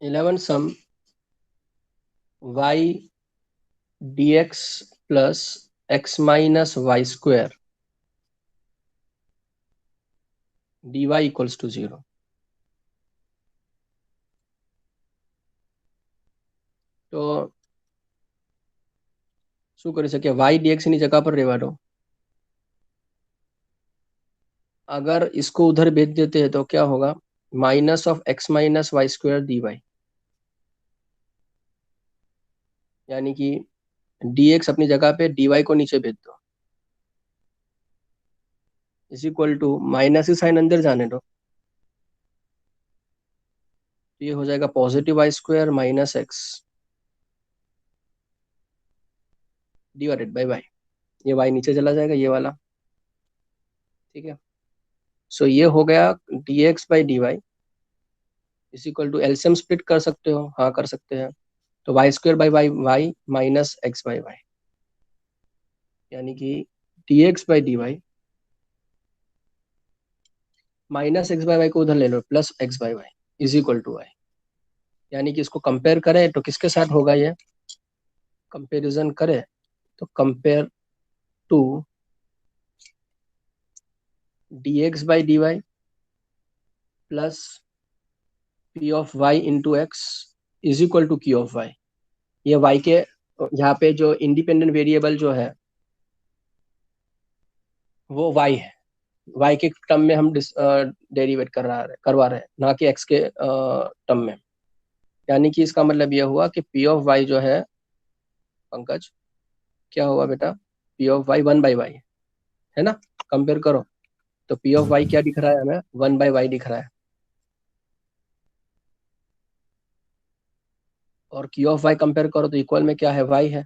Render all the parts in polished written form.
11 sum y dx plus x minus y square dy equals to 0। તો શું કરી શકીએ? y dx ની જગह पर રહેવા दो। अगर इसको उधर भेज देते हैं तो क्या होगा? Minus of x minus y square dy, यानी कि dx अपनी जगह पे dy को नीचे भेज दो, इज इक्वल टू माइनस ही साइन अंदर जाने दो, ये हो जाएगा positive y square minus x divided by y. ये वाई नीचे चला जाएगा, ये वाला, ठीक है। सो ये हो गया dx by d y is equal to, LCM split कर सकते हो? हाँ कर सकते हैं। तो y square by y y minus x by y, यानी कि dx by d y minus x by y को उधर ले लो, plus x by y is equal to y. यानी कि इसको कंपेयर करें तो किसके साथ होगा? ये कंपेरिजन करें तो compare to dx by d y plus p of y into x is equal to q of y। ये y के यहाँ पे जो इंडिपेंडेंट वेरिएबल जो है वो y है, y के टर्म में हम डेरिवेट करवा रहे हैं, ना कि x के टर्म में। यानी कि इसका मतलब यह हुआ कि p ऑफ y जो है, पंकज क्या हुआ बेटा? p ऑफ y 1/y है ना? कंपेयर करो तो p ऑफ y क्या दिख रहा है हमें? 1/y दिख रहा है, और q ऑफ y कंपेयर करो तो इक्वल में क्या है? y है,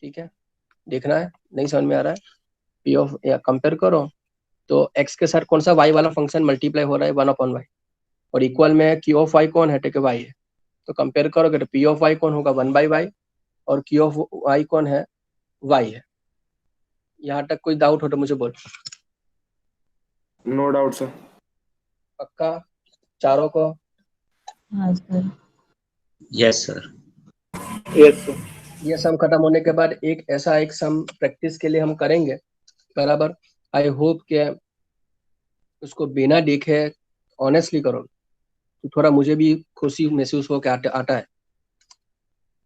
ठीक है। देखना है, नहीं समझ में आ रहा है? p ऑफ या कंपेयर करो तो x के साथ कौन सा y वाला फंक्शन मल्टीप्लाई हो रहा है? 1/y, और इक्वल में q ऑफ y कौन है? टेक y है। तो कंपेयर करोगे तो p ऑफ y कौन होगा? 1/y, और q ऑफ y कौन है? y है। यहाँ तक कोई डाउट हो तो मुझे बोल। No doubt sir. पक्का चारों को? हाँ sir. Yes sir. Yes sir. ये सम खत्म होने के बाद एक सम प्रैक्टिस के लिए हम करेंगे, बराबर। आई होप के उसको बिना देखे ऑनेस्टली करो तो थोड़ा मुझे भी खुशी महसूस हो के आता है।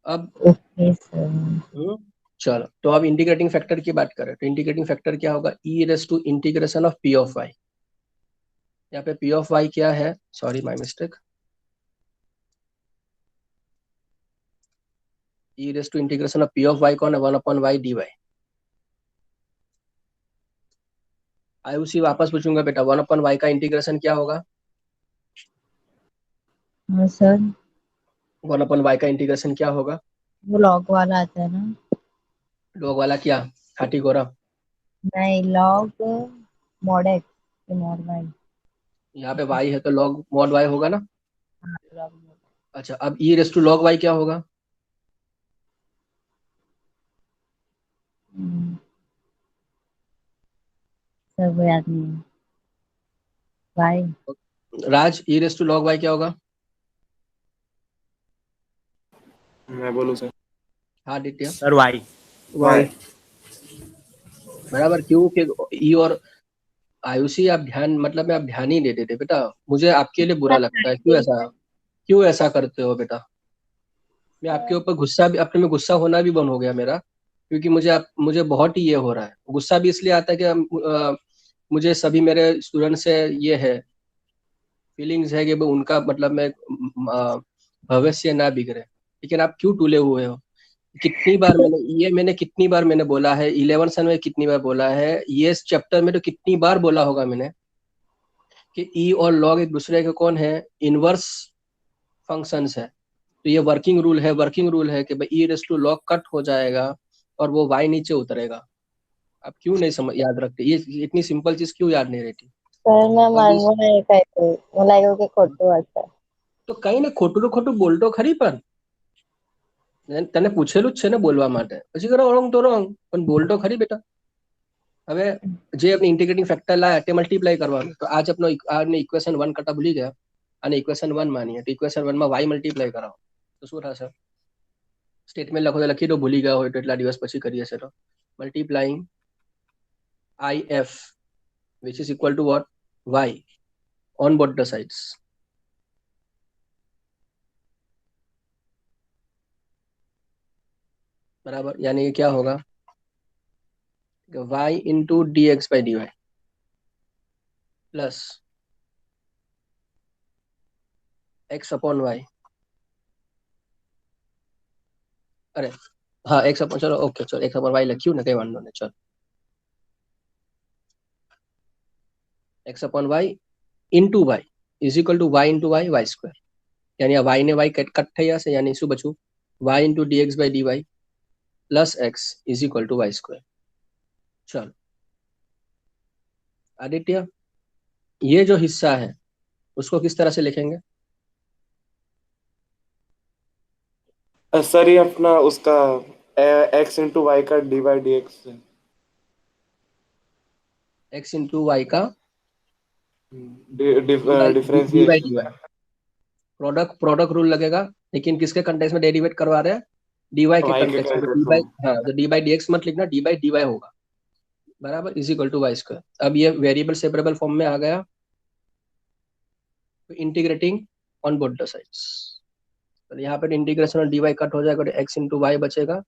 अब ओके सर। चलो, तो अब इंटीग्रेटिंग फैक्टर की बात करें तो इंटीग्रेटिंग फैक्टर क्या होगा? E raise to integration of P of y. यहाँ पे पी ऑफ वाई क्या है? Sorry my mistake, e raise to integration of P of y कौन है? 1/y dy। आई उसी वापस पूछूंगा बेटा, 1/y का इंटीग्रेशन क्या होगा? हाँ सर। 1/y का इंटीग्रेशन क्या होगा? वो लॉग वाला आता है ना? लॉग वाला क्या? खाटी गोरा? नहीं, log mod x mod y. यहाँ पे y है तो log mod y होगा ना? हाँ लॉग मॉड। अच्छा, अब e raise to log y क्या होगा? सर वो याद नहीं है। Y. Raj, e raise to log y क्या होगा? मैं बोलूँ सर? हाँ आदित्य। Sir Y. y बराबर। क्यों कि e और आयुषी आप ध्यान, मतलब में आप ध्यान ही नहीं देते बेटा, मुझे आपके लिए बुरा लगता है। क्यों ऐसा करते हो बेटा? मैं आपके ऊपर गुस्सा भी, अपने में गुस्सा होना भी बंद हो गया मेरा, क्योंकि मुझे बहुत ही ये हो रहा है। गुस्सा भी इसलिए आता है कि मुझे सभी मेरे स्टूडेंट से ये है, फीलिंग्स है कि उनका मतलब में भविष्य ना बिगड़े। लेकिन आप क्यों टूले हुए हो? कितनी बार मैंने बोला है, 11 सन में कितनी बार बोला है, ये इस चैप्टर में तो कितनी बार बोला होगा मैंने कि ई और लॉग एक दूसरे के कौन है? इनवर्स फंक्शंस है। तो ये वर्किंग रूल है कि भाई ई रेस टू लॉग कट हो जाएगा और वो वाई नीचे उतरेगा। आप क्यों नहीं समझ याद रखते? ये इतनी सिंपल चीज क्यों याद नहीं रहती? सर मैं अब मानू नहीं कहते, मला એવું કે ખોટું હશે। તો કઈ ને ખોટું બોલતો ખરી, પણ તને પૂછેલું જ છે ને બોલવા માટે, પછી કરો રોંગ તો રોંગ, પણ બોલતો ખરી બેટા। હવે જે આપણે ઇન્ટિગ્રેટિંગ ફેક્ટર લાયા તે મલ્ટીપ્લાય કરવાનું, તો આજ આપણો ઇક્વેશન 1 કરતા ભૂલી ગયા અને ઇક્વેશન 1 માનીએ તો ઇક્વેશન 1 માં y મલ્ટીપ્લાય કરાવો તો શું થશે? સ્ટેટમેન્ટ લખો તો લખી દો, ભૂલી ગયા હોય તો એટલા દિવસ પછી કરી હશે તો મલ્ટીપ્લાઈંગ if which is equal to what? y on both the sides. बराबर, यानी ये क्या होगा? y into d x by d y plus x upon y, अरे हाँ एक्स अपॉन, चलो ओके चलो एक्स अपॉन वाई लख्યું ને કઈ વાંધો નહીં, ચલો x upon y into y is equal to y into y y square, यानी આ y ને y કટ થઈ જશે, यानी શું બચ્યું? y into d x by d y plus x is equal to y square. चलो आदित्य, ये जो हिस्सा है उसको किस तरह से लिखेंगे? सर ये अपना उसका x इंटू वाई का डी बाई डी एक्स है। एक्स इंटू वाई का difference d by d y, product rule लगेगा, लेकिन किसके कंटेक्स्ट में डेरिवेट करवा रहे हैं? डी वाई के Y के कंटेक्स्ट में। context डी बाई, में। हाँ तो डी बाई डी एक्स मत लिखना, डी बाई डी वाई होगा, बराबर, is equal to y square. अब ये वेरिएबल सेपरेबल फॉर्म में आ गया, तो integrating on both the sides, तो यहाँ पर इंटीग्रेशन और डी वाई कट हो जाएगा, तो एक्स इंटू वाई बचेगा,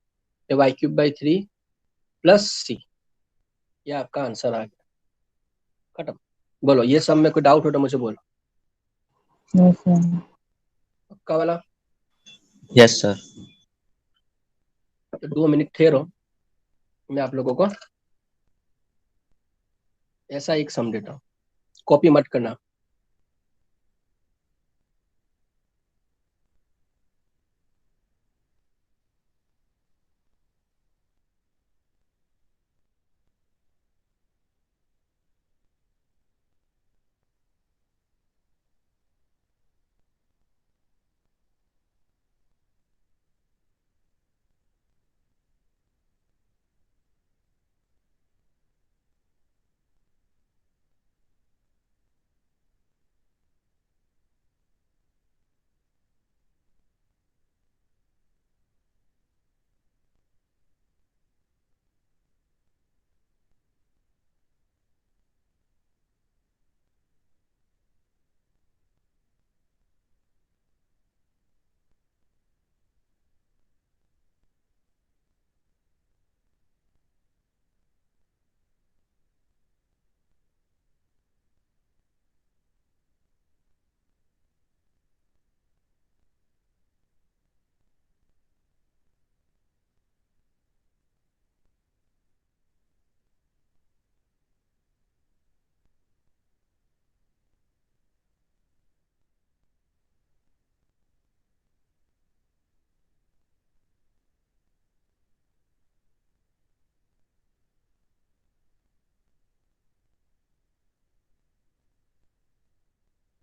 ये वाई क्यूब बाई 3 प्लस सी, ये आपका आंसर आ गया, खत्म। बोलो ये सब में कोई डाउट हो तो मुझे बोलो। No sir. पक्का वाला? Yes, sir. तो 2 मिनट ठहरो, मैं आप लोगों को ऐसा एक सम देता हूँ, कॉपी मत करना।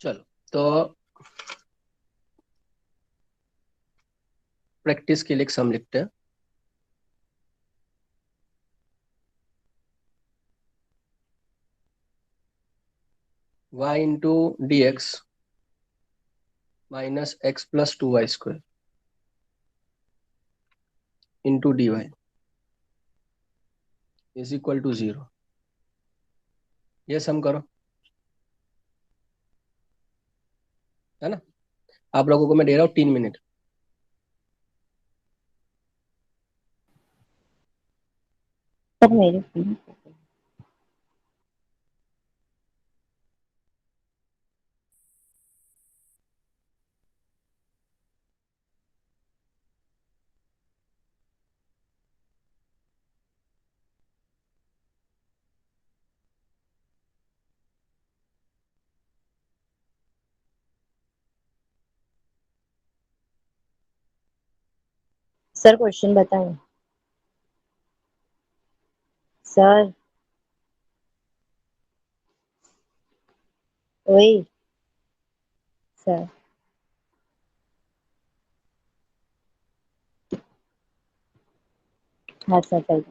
चलो तो प्रैक्टिस के लिए एक सम लिखते हैं। y into d x minus x plus 2y square into d y is equal to 0, ये सम करो, है ना? आप लोगों को मैं दे रहा हूँ 3 मिनट। सर मेरे प्लीज। सर क्वेश्चन बताएं। सर वही सर। हाँ सर चल।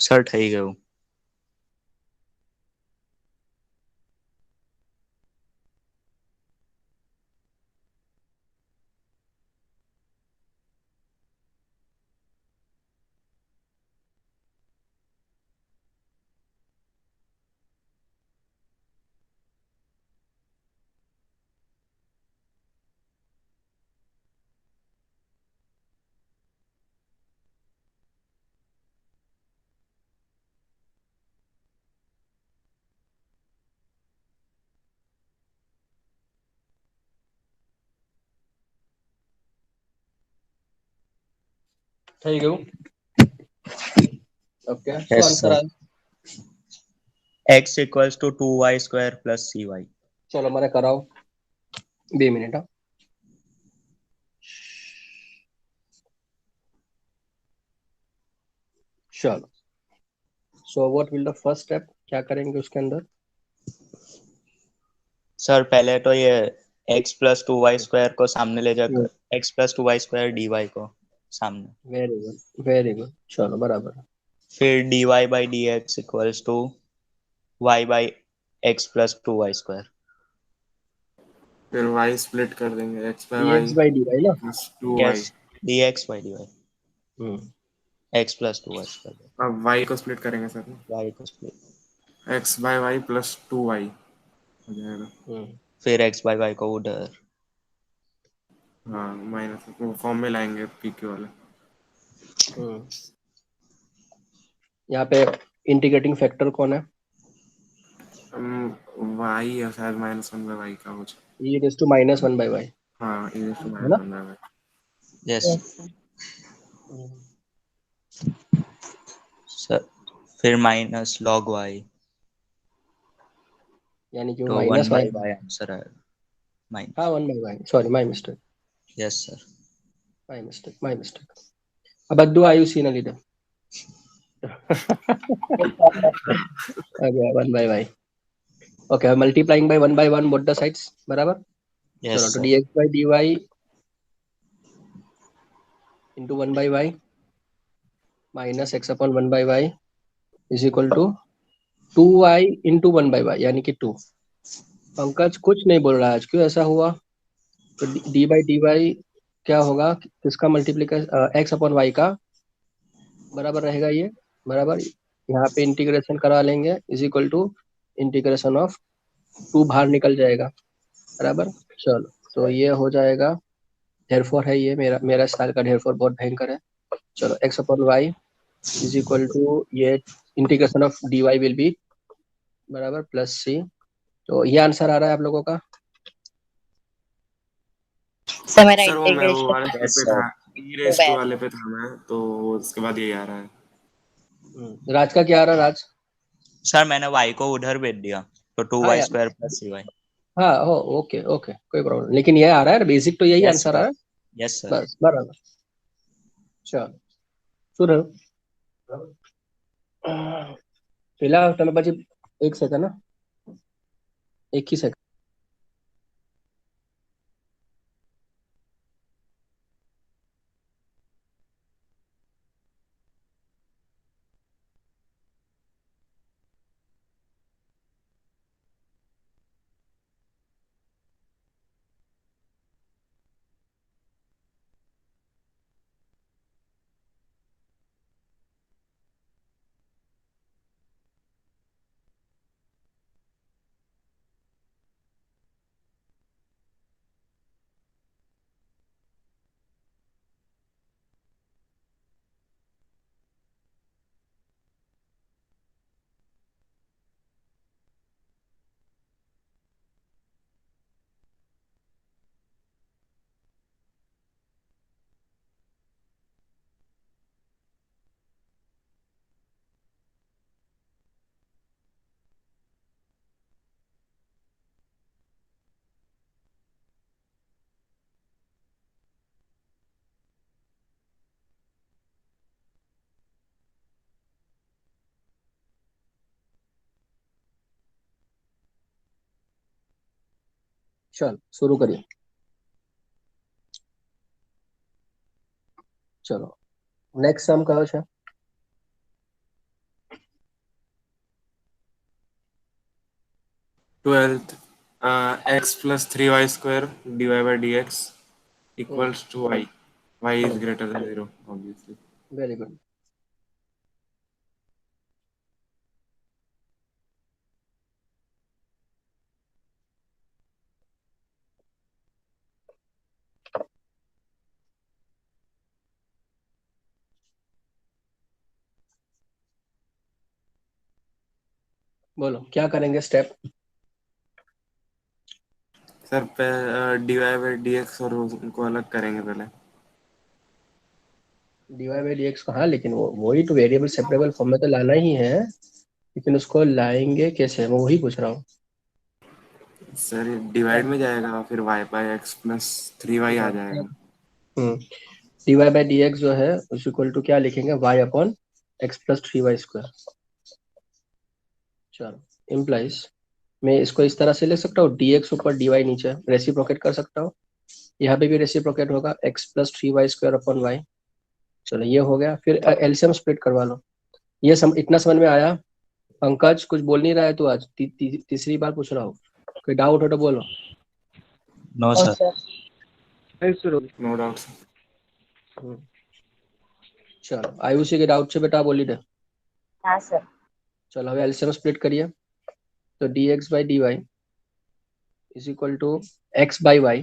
સર થઈ ગયું. થઈ ગયું. ઓકે, શું Yes, આન્સર sir. આવે? X equals to 2y square plus cy. ચલો મને કરાવો 2 મિનિટ. હા, चलो. So what will the first step, क्या करेंगे उसके अंदर? सर पहले तो ये x प्लस 2y स्क्वायर को सामने ले जाकर x plus 2y square dy को सामने, वेरी गुड, वेरी गुड. चलो बराबर. फिर dy by dx equals to y by x plus 2y square. फिर y स्प्लिट कर देंगे x by y dx by dy ना. Plus 2y. Yes, dx by dy hmm. x plus 2y square. अब y को split करेंगे sir, y को split, x by y plus 2y हो जाएगा. हम्म. फिर x बाई y को उधर. हाँ, माइनस फॉर्म में लाएंगे pq वाला. हम्म. यहाँ पे इंटीग्रेटिंग फैक्टर कौन है? y है शायद -1 बाय y का कुछ. e रेज टू -1/y हाँ, e to है ना. -1 by y. Yes Yes, sir. हम्म. सर, फिर माइनस log y, यानी कि तो minus 1 y. By y answer आएगा. हाँ, minus. 1/y, sorry, my mistake, yes sir. My mistake, my mistake. अब अद्दू आयुषी ना leader. Okay, 1/y. Okay, multiplying by 1/1 both the sides, बराबर. चलो, यस तो sir. dx by dy into 1/y minus x upon 1/y is equal to 2y into 1/y, यानी कि 2. पंकज कुछ नहीं बोल रहा है आज, क्यों ऐसा हुआ? तो डी बाई डी वाई क्या होगा, किसका मल्टीप्लीकेशन, एक्स अपॉन वाई का, बराबर रहेगा ये, बराबर. यहाँ पे इंटीग्रेशन करा लेंगे, is equal to integration of 2 बाहर निकल जाएगा, बराबर. चलो, तो ये हो जाएगा. ढेरफोर है ये, मेरा मेरा स्टाइल का ढेरफोर बहुत भयंकर है. चलो, x upon y is equal to ये integration of d y will be, बराबर, प्लस सी. तो ये आंसर आ रहा है आप लोगों का. सर मेरा सर वो मैं वो वाले इंटीग्रेशन यस पे था, सर. e रेस टू वाले पे था मैं, तो उसके बाद यही आ रहा है. राज का क्या आ रहा है, राज? सर मैंने y को उधर भेज दिया, तो टू हाँ वाई यार, स्क्वायर प्लस सी वाई. हाँ हो, ओके ओके, कोई प्रॉब्लम, लेकिन ये आ रहा है, बेसिक तो यही यस आंसर आ रहा सर. है. Yes sir. बस बराबर. चलो, सुनो. પેલા તમે પછી એક સેકન્ડ, ના એક ही सेकंड. चल शुरू करिए. ચલો, નેક્સ્ટ સમ કયો છે? 12th x plus 3y square dy by dx equals to y. Y is greater than 0, obviously. Very good. बोलो क्या करेंगे step. Sir dy by dx और उनको अलग करेंगे पहले। डीवाई बाई डी एक्स को, हाँ लेकिन वो वही तो वेरिएबल सेपरेबल फॉर्म में तो लाना ही है, लेकिन उसको लाएंगे कैसे, मैं वही पूछ रहा हूँ। सर डिवाइड में जाएगा, फिर y by x plus 3y आ जाएगा। डीवाई बाई डी एक्स जो है उस इक्वल टू क्या लिखेंगे, y upon x plus 3y square. चलो इम्प्लाइज मैं इसको इस तरह से लिख सकता हूँ, डी एक्स ऊपर डी वाई नीचे, रेसिप्रोकेट कर सकता हूँ, यहाँ पे भी रेसिप्रोकेट होगा, x plus 3y square upon y. चलो ये हो गया, फिर एलसीएम स्प्लिट करवा लो। ये इतना समझ में आया। पंकज कुछ बोल नहीं रहा है तू आज, तीसरी बार पूछ रहा हूँ, कोई डाउट हो तो बोलो। नो और सर। Sir no doubt. चलो आयुषी के डाउट से बेटा बोली दे। हाँ सर। चलो હવે एलसीएम स्प्लिट करिए, तो dx by dy is equal to x by y,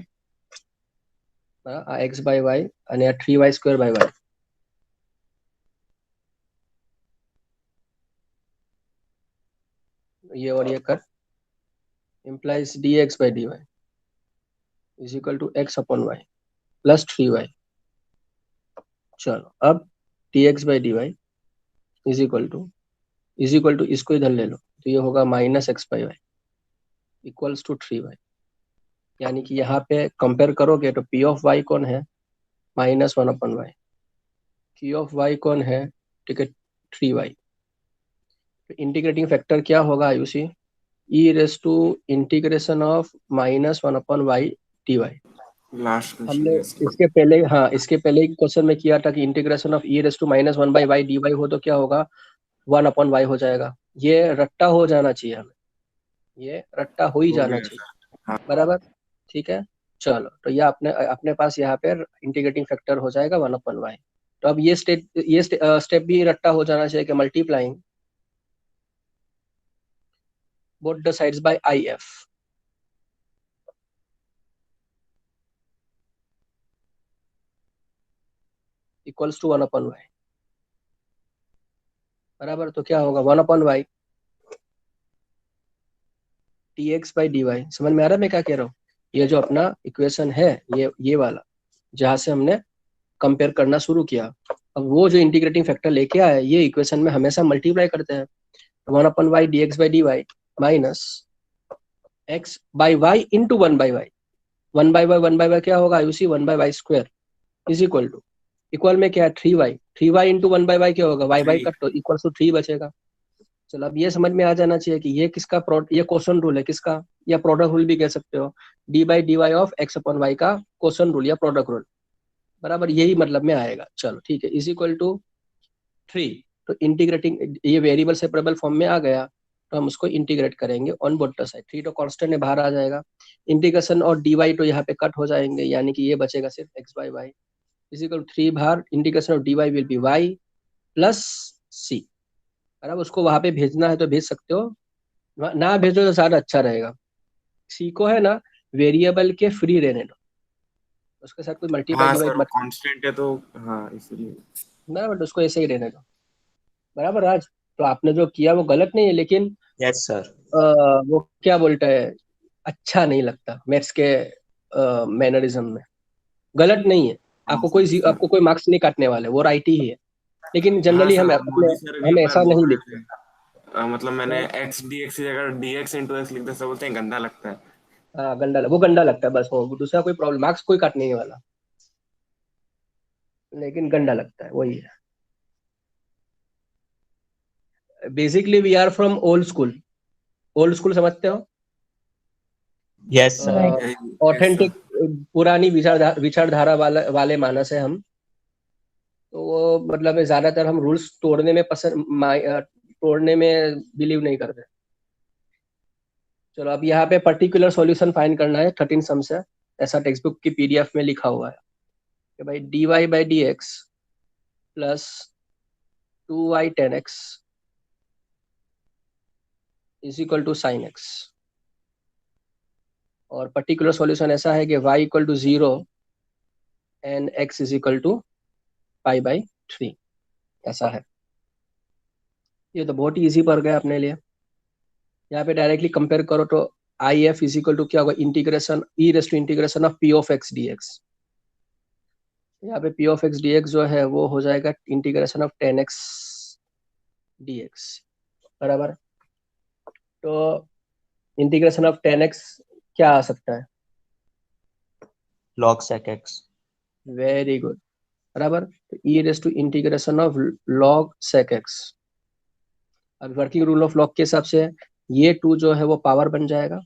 x by y અને આ 3y square by y। ये और ये कर, implies dx by dy is equal to x upon y plus 3y। चलो अब dx by dy is equal to इसको इधर ले लो, तो ये होगा minus x by y equals to 3y। यानी कि यहाँ पे कंपेयर करोगे तो p ऑफ y कौन है, -1 अपन y, q ऑफ y कौन है, ठीक है 3y। इंटीग्रेटिंग फैक्टर क्या होगा Aayushi, e raise to integration of -1 upon y d y. Last हमने क्वेश्चन। इसके पहले, हाँ इसके पहले क्वेश्चन में किया था कि integration of e raise to -1 by y d y हो तो क्या होगा, 1 अपन वाई हो जाएगा। ये रट्टा हो जाना चाहिए हमें, ये रट्टा हो ही हो जाना गया चाहिए, सर। हाँ। बराबर, ठीक है। चलो तो ये अपने अपने पास यहाँ पे इंटीग्रेटिंग फैक्टर हो जाएगा 1 अपन वाई। तो अब ये स्टेप भी रट्टा हो जाना चाहिए कि multiplying both the sides by if equals to 1 upon y, बराबर। तो क्या होगा 1 upon y dx by dy। समझ में आ रहा है मैं क्या कह रहा हूँ, ये जो अपना इक्वेशन है, ये वाला जहां से हमने कंपेयर करना शुरू किया, अब वो जो इंटीग्रेटिंग फैक्टर लेके आया ये इक्वेशन में हमेशा मल्टीप्लाई करते हैं। 1 upon y dx by dy minus x by y into 1 by y, 1 by y क्या होगा Ayushi, 1 by y square is equal to, equal में क्या है 3y, 3y into 1 by y क्या होगा, y by कट तो इक्वल टू 3 बचेगा। चलो अब ये समझ में आ जाना चाहिए कि ये किसका ये क्वेश्चन रूल है किसका, या प्रोडक्ट रूल भी कह सकते हो, d by d y of x upon y का क्वेश्चन रूल या प्रोडक्ट रूल, बराबर यही मतलब में आएगा। चलो ठीक है, इज इक्वल टू 3। तो इंटीग्रेटिंग ये वेरिएबल सेपरेबल फॉर्म में आ गया, तो हम उसको इंटीग्रेट करेंगे ऑन बोथ द साइड। 3 तो कांस्टेंट है बाहर आ जाएगा, इंटीग्रेशन और डी वाई तो यहाँ पे कट हो जाएंगे, यानी कि ये बचेगा सिर्फ x by y is equal 3 बाहर, integration of d y will be y plus c. अगर उसको वहां पे भेजना है तो भेज सकते हो, ना भेजो तो ज्यादा अच्छा रहेगा। सी को है ना वेरिएबल के फ्री रहने दो, उसके साथ कोई मल्टीप्लाई हाँ डिवाइड सर मत कांस्टेंट है तो, हाँ इसलिए। ना, बट उसको ऐसे ही रहने दो, बराबर राज। तो आपने जो किया वो गलत नहीं है, लेकिन यस सर। वो क्या बोलता है, अच्छा नहीं लगता मैथ्स के मैनरिज्म में, गलत नहीं है। आपको कोई मार्क्स नहीं काटने वाले, वो राइट ही है, लेकिन हाँ जनरली सर, हम और अपने मोदी सर भी हम एक बार ऐसा बोल नहीं रहे लिखते। थे, मतलब मैंने x dx की जगह dx into x लिख दिया, सब बोलते हैं गंदा लगता है। हाँ वो गंदा लगता है बस, वो दूसरा कोई प्रॉब्लम, मार्क्स कोई काटने नहीं वाला, लेकिन गंदा लगता है वही है। Basically we are from old school, old school समझते हो, yes sir. Right. Yes, sir। Authentic पुरानी विचारधारा वाले मानस है हम। तो वो मतलब ज्यादातर हम रूल्स तोड़ने में बिलीव नहीं करते। चलो अब यहाँ पे पर्टिकुलर सॉल्यूशन फाइंड करना है 13 सम से, ऐसा टेक्स्ट बुक की पीडीएफ में लिखा हुआ है कि भाई dy/dx plus 2y 10x is equal to sine x, और पर्टिकुलर सॉल्यूशन ऐसा है कि y equal to 0 and x is equal to π/3, ऐसा है। ये तो बहुत ही ईजी पड़ गया अपने लिए। यहाँ पे डायरेक्टली कंपेयर करो तो I F is equal to क्या होगा, integration e raise to integration of P of x d x. यहाँ पे P of x d x जो है वो हो जाएगा इंटीग्रेशन ऑफ 10x dx, बराबर। तो इंटीग्रेशन ऑफ 10x क्या आ सकता है, log sec x। Very good, बराबर। तो e raise to integration of log sec x। अब वर्किंग रूल ऑफ लॉग के हिसाब से ये 2 जो है वो पावर बन जाएगा,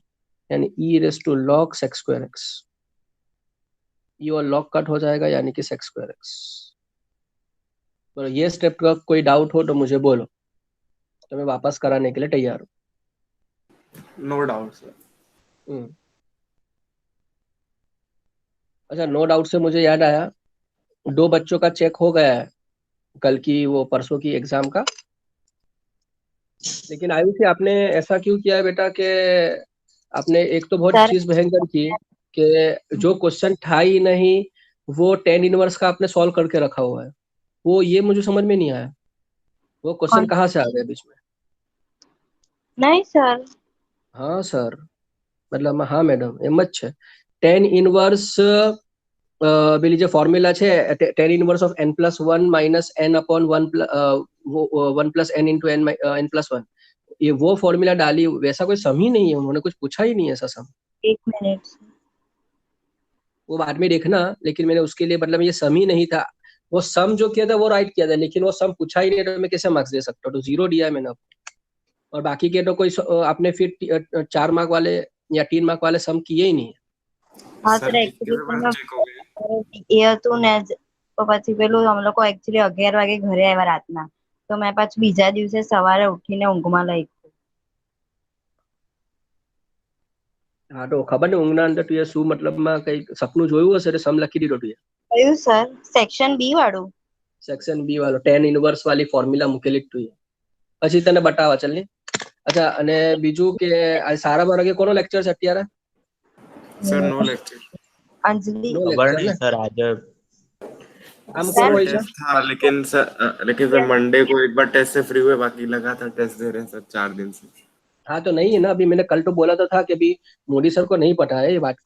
यानी e raise to log sec square x। ये और log कट हो जाएगा यानी कि sec स्क्वायर x। तो ये स्टेप का कोई डाउट हो तो मुझे बोलो, तो मैं वापस कराने के लिए तैयार हूँ। No doubt sir. अच्छा, नो डाउट से मुझे याद आया, 2 बच्चों का चेक हो गया है कल की वो परसों की एग्जाम का, लेकिन आयुषी आपने ऐसा क्यों किया है बेटा कि आपने एक तो बहुत सर चीज भयंकर की कि जो क्वेश्चन था ही नहीं वो 10 इनवर्स का आपने सॉल्व करके रखा हुआ है, वो ये मुझे समझ में नहीं आया, वो क्वेश्चन कौन- कहाँ से आ गया बीच में। नहीं सर, हाँ सर, मतलब हाँ मैडम એમ જ છે। 10 ઇનવર્સ પેલી જે ફોર્મ્યુલા છે 10 inverse of n+1 minus n upon 1 plus n into n+1, ये वो फॉर्मूला डाली, वैसा कोई सम ही नहीं है, उन्होंने कुछ पूछा ही नहीं है ऐसा सम। 1 मिनट। वो बाद में देखना, लेकिन मैंने उसके लिए मतलब ये सम ही नहीं था, वो सम जो किया था वो राइट किया था, लेकिन वो सम पूछा ही नहीं तो मैं कैसे मार्क्स दे सकता हूँ, तो 0 दिया है मैंने आपको। और बाकी के तो कोई आपने फिर 4 मार्क वाले या 3 मार्क वाले सम किए ही नहीं है। હા સર સર, કેટલા પેપર ચેક हो गए? એ હતું ને તો પછી પેલું અમે લોકો એકચ્યુઅલી 11 વાગે ઘરે આવ્યા રાતના, તો મેં પાછું બીજા દિવસે સવારે ઉઠીને ઊંઘમાં લખ્યું. હા તો ખબર ને ઊંઘના અંદર તું શું મતલબમાં કઈ સપનું જોયું હશે એટલે સમ લખી દીધો તું કયું સર? સેક્શન બી વાળું? સેક્શન બી વાળો 10 ઇનવર્સ વાળી ફોર્મ્યુલા મૂકેલી જ તું પછી તને બતાવા ચાલ ને। અચ્છા, અને બીજું કે આ સારા માર્ગે કોનો લેક્ચર છે અત્યારે? Sir no lecture. અંજલિ નો ખબર લેક્ચર નહીં ને, સર આજે આમ સર કોણ હોય છે? टेस्ट था लेकिन सर मंडे को एक बार टेस्ट से फ्री हुए, बाकी लगातार टेस्ट दे रहे हैं सर 4 दिन से। हाँ तो नहीं है ना, अभी मैंने कल तो बोला तो था कि अभी मोदी सर को नहीं पता है ये बात,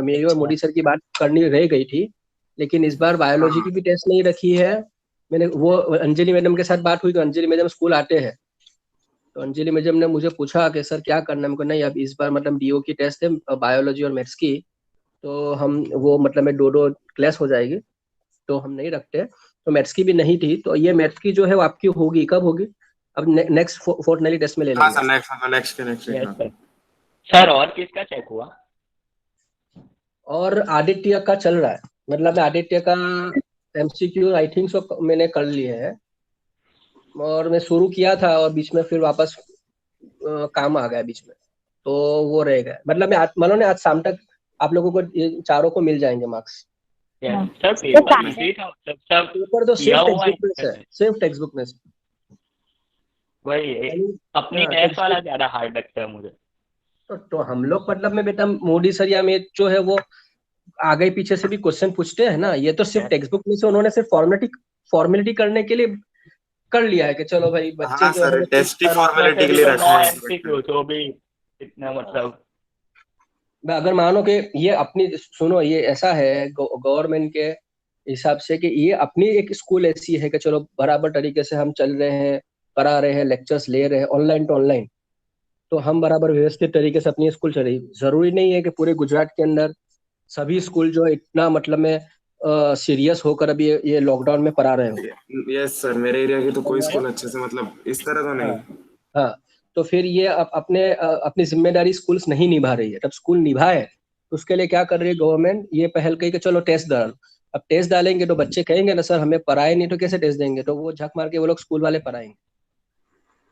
मेरी और मोदी सर की बात करनी रह गई थी, लेकिन इस बार बायोलॉजी की भी टेस्ट नहीं रखी है मैंने। वो अंजलि मैडम के साथ बात हुई तो अंजलि मैडम स्कूल आते हैं, तो अंजलि मैडम ने मुझे पूछा कि सर क्या करना है, हमको नहीं अब इस बार मतलब डीओ की टेस्ट है बायोलॉजी और मैथ्स की, तो हम वो मतलब में 2-2 क्लास हो जाएगी, तो हम नहीं रखते। तो मैथ्स की भी नहीं थी, तो ये मैथ्स की जो है वो आपकी होगी, कब होगी? अब नेक्स्ट फोर्टनाइटली टेस्ट में ले हाँ लेंगे। Sir next week. हाँ सर और किसका चेक हुआ? और आदित्य का चल रहा है, मतलब आदित्य का एमसीक्यू आई थिंक सो मैंने कर लिए है, और मैं शुरू किया था और बीच में फिर वापस काम आ गया बीच में, तो वो रह गया। मतलब मैं मानो ने आज शाम तक आप लोगों को ये चारों को मिल जाएंगे marks. Yes sir, paper easy था मतलब सब पेपर तो किया सिर्फ हुआ टेक्स्ट बुक में है। से, सिर्फ टेक्स्ट बुक में से। वही अपनी हाँ, मैथ्स textbook- वाला ज्यादा हार्ड लगता है मुझे। तो हम लोग मतलब में बेटा मोदी सर या में जो है वो आगे पीछे से भी क्वेश्चन पूछते हैं ना, ये तो सिर्फ टेक्स्ट बुक में से उन्होंने सिर्फ फॉर्मेलिटी करने के लिए कर लिया है कि चलो भाई बच्चे हाँ जो सर है टेस्ट की फॉर्मेलिटी के लिए रखा नो है। एमसीक्यू तो भी इतना मतलब अगर मानो कि ये अपनी सुनो, ये ऐसा है गवर्नमेंट के हिसाब से कि ये अपनी एक स्कूल ऐसी है कि चलो बराबर तरीके से हम चल रहे हैं, करा रहे हैं, लेक्चर्स ले रहे हैं ऑनलाइन तो ऑनलाइन, तो हम बराबर व्यवस्थित तरीके से अपनी स्कूल चल रही। जरूरी नहीं है कि पूरे गुजरात के अंदर सभी स्कूल जो है इतना मतलब में सीरियस होकर अभी ये लॉकडाउन में पढ़ा रहे हो। यस सर, मेरे एरिया की तो कोई स्कूल अच्छे से मतलब इस तरह तो नहीं। हाँ, तो फिर ये अपनी जिम्मेदारी स्कूल्स नहीं निभा रही है। तब स्कूल निभाए तो उसके लिए क्या कर रही है गवर्नमेंट, ये पहल कही कि चलो टेस्ट डाल। अब टेस्ट डालेंगे तो बच्चे कहेंगे ना सर हमें पढ़ाए नहीं तो कैसे टेस्ट देंगे, तो वो झक मार के वो लोग स्कूल वाले पढ़ाएंगे।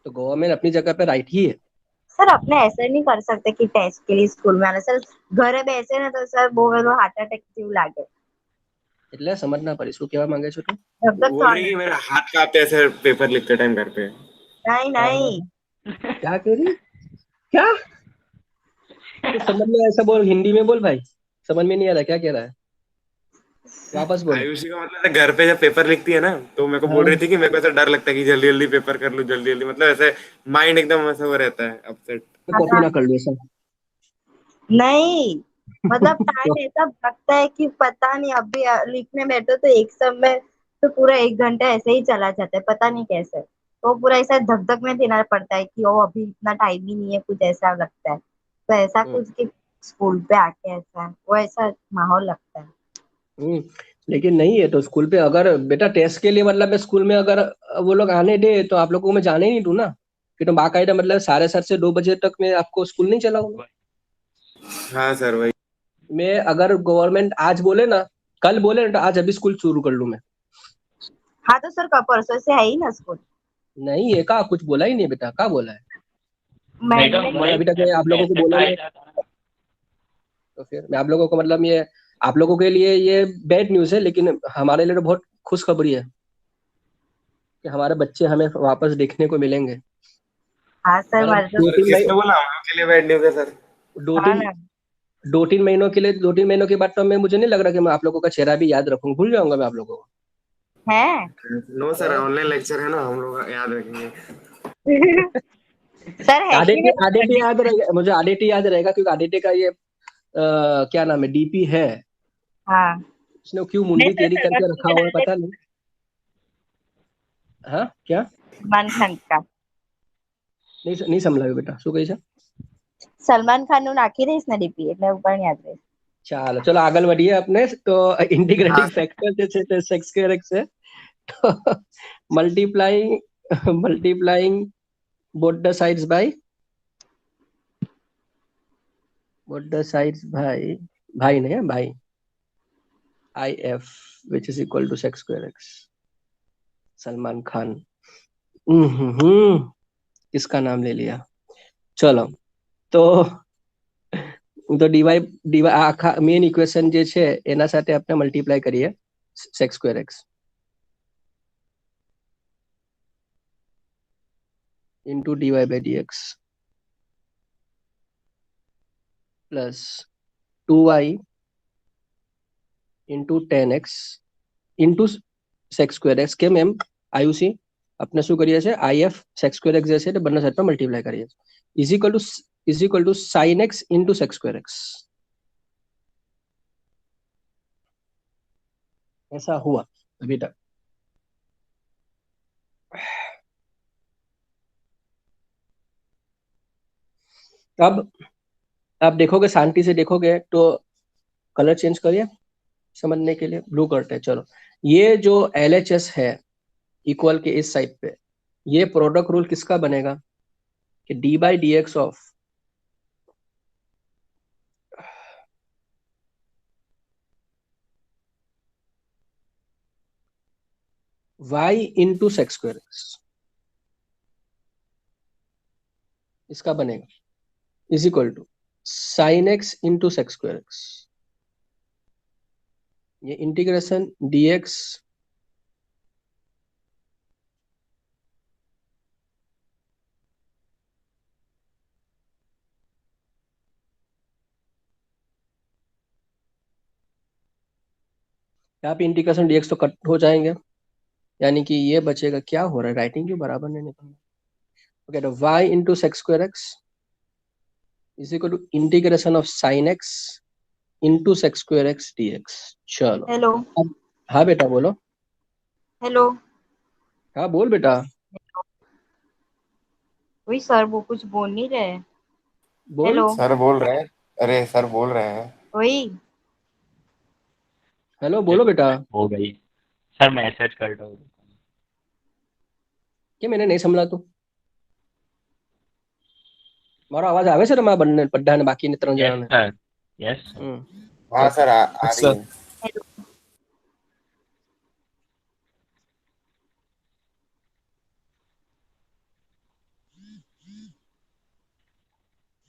तो गवर्नमेंट अपनी जगह पे राइट ही है, सर अपने ऐसे नहीं कर सकते कि टेस्ट के लिए स्कूल में आना सर घरे બેસે ને તો સર બહુ બધું હાર્ટ એટેક જેવું લાગે એટલે સમજના પડી શું કહેવા માંગે છો તું? ધક बोल रही થવાનું कि मेरे हाथ कांपते हैं ऐसे पेपर लिखते टाइम घर पे। नहीं नहीं क्या कह रही? क्या? तो समझ में ऐसा बोल, हिंदी में बोल भाई, समझ में नहीं आ रहा क्या कह रहा है, वापस बोल। आयुषी का मतलब है, घर पे जब पेपर लिखती है ना तो मेरे को बोल हाँ, रही थी कि मेरे को ऐसा डर लगता है कि जल्दी जल्दी पेपर कर लूं, जल्दी जल्दी, मतलब ऐसे माइंड एकदम ऐसा वो रहता है अपसेट। कॉपी ना कर लो ऐसा। नहीं मतलब तो टाइम ऐसा लगता है कि पता नहीं अभी लिखने बैठो तो एक समय तो पूरा 1 घंटा ऐसे ही चला जाता है पता नहीं कैसे तो पूरा ऐसा धक धक में देना पड़ता है कि ओ अभी इतना टाइम ही नहीं है कुछ ऐसा लगता है तो ऐसा कुछ कि स्कूल पे आके ऐसा वो ऐसा माहौल लगता है हम्म, लेकिन नहीं है तो स्कूल पे अगर बेटा टेस्ट के लिए मतलब मैं स्कूल में अगर वो लोग आने दे तो आप लोगों को मैं जाने ही नहीं दूं ना, कि तो बाकायदा मतलब 7:30 से 2 बजे तक मैं आपको स्कूल नहीं चलाऊंगा। हाँ सर वही। मैं अगर गवर्नमेंट आज बोले ना, कल बोले ना, तो आज अभी स्कूल शुरू कर लूं मैं। हाँ तो सर परसों से है ही ना स्कूल नहीं है का कुछ बोला ही नहीं बेटा, का बोला है? नहीं तो मैंने मैंने वही अभी तक आप लोगों को मैसेज बोला आया नहीं। जाता है ना। तो फिर मैं आप लोगों को मतलब ये आप लोगों के लिए ये बैड न्यूज़ है, लेकिन हमारे लिए तो बहुत खुशखबरी है कि हमारे बच्चे हमें वापस देखने को मिलेंगे। हाँ सर मतलब हमारे तो दो सर तीन किसने महीने बोला हम लोग के लिए बैड न्यूज़ है सर? दो हाँ तीन ना 2-3 महीनों के लिए, 2-3 महीनों के बाद तो मैं मुझे नहीं लग रहा कि मैं आप लोगों का चेहरा भी याद रखूंगा, भूल जाऊंगा मैं आप लोगों को। है नो सर, हाँ। ऑनलाइन लेक्चर है ना, हम लोग याद रखेंगे। सर आदित्य आदित्य हैप्पी याद रहेगा मुझे, आदित्य याद रहेगा क्योंकि आदित्य का ये क्या नाम है, डीपी है। हाँ उसने क्यों नहीं मुंडी सर टेढ़ी सलमान करके खान रखा का हुआ है डाल पता नहीं। हाँ क्या? સલમાન ખાન का नहीं नहीं समझा बेटा શું કહી છે? સલમાન ખાન નું નાખી દઈશ ને ડીપી એટલે ઉપર યાદ રહે चलो चलो आगे बढ़िए अपने तो। हाँ इंटीग्रेटिंग सर। फैक्टर जैसे तो सेक्स के एक्स है तो multiplying multiplying both the sides by भाई नहीं है भाई I F which is equal to sec square x. Salman Khan. किसका नाम ले लिया। चलो તો તો ડીવાય ડીવાય આખા મેઇન ઇક્વેશન જે છે એના સાથે આપણે મલ્ટીપ્લાય કરીએ sec square x into d y by d x plus 2y into 10x into sec square x કેમ એમ આયુસી આપણે શું કરીએ છીએ આઈએફ સેક્સ સ્ક્વેર એક્સ જે છે તે બંને સાથે મલ્ટીપ્લાય કરીએ is equal to sine x into sec square x. ऐसा हुआ अभी तक। अब आप देखोगे शांति से देखोगे तो कलर चेंज करिए समझने के लिए, ब्लू करते हैं। चलो ये जो LHS है इक्वल के इस साइड पे, ये प्रोडक्ट रूल किसका बनेगा कि d by d x of y into sec square x, इसका बनेगा is equal to sine x into sec square x. ये इंटीग्रेशन dx यहाँ पे इंटीग्रेशन dx तो कट हो जाएंगे, यानी कि ये बचेगा, क्या हो रहा है राइटिंग क्यों बराबर नहीं निकल रहा। ओके तो y into sec square x is equal to integration of sine x into sec square x dx। चलो हेलो अब हाँ बेटा बोलो। हेलो हाँ बोल बेटा वही सर वो कुछ बोल नहीं रहे बोल। हेलो सर बोल रहे हैं। अरे सर बोल रहे हैं। वही हेलो बोलो बेटा। हो गई सर मैसेज कर दो क्या मैंने नहीं समझा तू મારો અવાજ આવે છે તમારા બંને બધાને બાકીને 3 यस જણાને? सर यस सर हाँ ओके सर, आ रही है।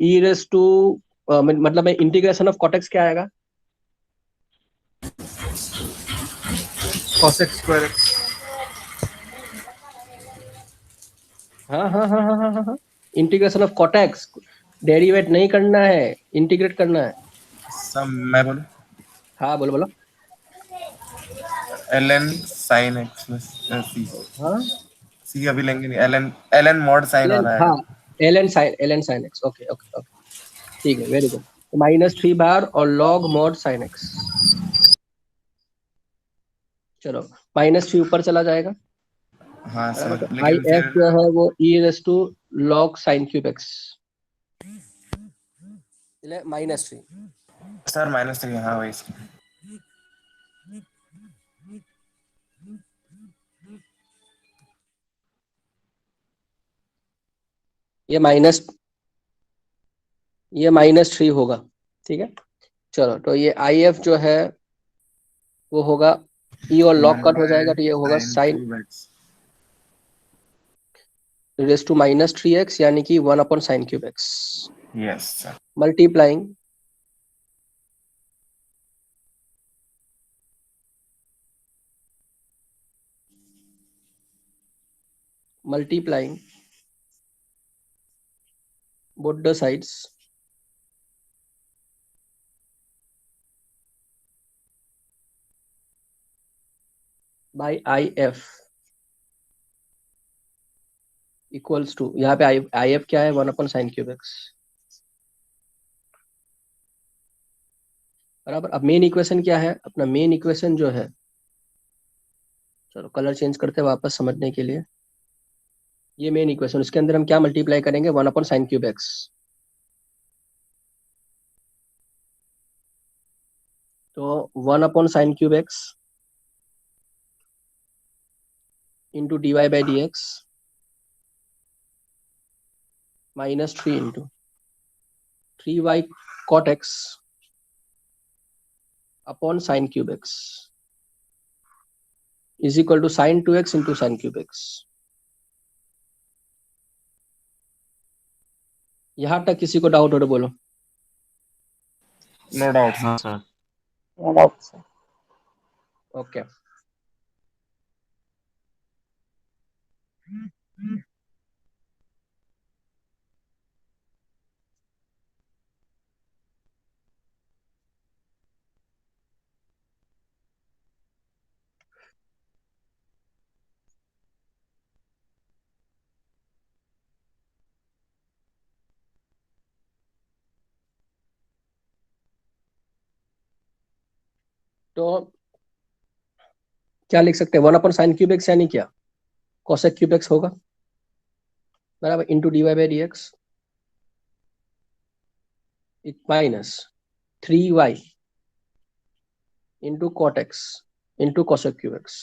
ई रेस टू मतलब इंटीग्रेशन ऑफ कॉटेक्स क्या आएगा? cosec square x। हाँ हाँ हाँ हाँ हाँ हाँ हाँ, इंटीग्रेशन ऑफ कॉटेक्स, डेरिवेट नहीं करना है, इंटीग्रेट करना है। सब मैं बोलूं, हाँ बोलो बोलो। ln sin x plus c। हाँ c अभी लेंगे नहीं, ln mod sin एल, वाला हाँ आएगा। L N sine x, okay okay okay, ठीक है, वेरी गुड। -3 बार और log mod sin x। चलो -3 ऊपर चला जाएगा, हाँ बराबर। सर, तो आई लेकिन एफ फिर जो है वो e raise to log sin cube x, -3। Sir -3, हाँ वही। ये -3 होगा, ठीक है। चलो तो ये आई एफ जो है वो होगा ई और लॉग 1 कट हो by जाएगा तो ये होगा sin sine cube x. Raise to minus 3x यानी कि 1 upon sine cube x Yes, sir. Multiplying both the sides by if equals to, यहाँ पे if क्या है, 1 अपॉन साइन क्यूब एक्स बराबर। अब मेन इक्वेशन क्या है अपना, मेन इक्वेशन जो है, चलो कलर चेंज करते हैं वापस समझने के लिए। ये मेन इक्वेशन, इसके अंदर हम क्या मल्टीप्लाई करेंगे, 1 अपॉन साइन क्यूब एक्स। तो 1 upon sine cube x into d y by d x minus 3 into 3y cot x upon sine cube x is equal to sine 2x into sine cube x. यहां तक किसी को doubt हो तो बोलो। No doubt, sir. No, sir. Okay तो क्या लिख सकते हैं, 1 अपॉन साइन क्यूब एक्स यानी क्या, कोसेक क्यूब एक्स होगा बराबर, into d y by d x minus 3y into cot x into cosec cube x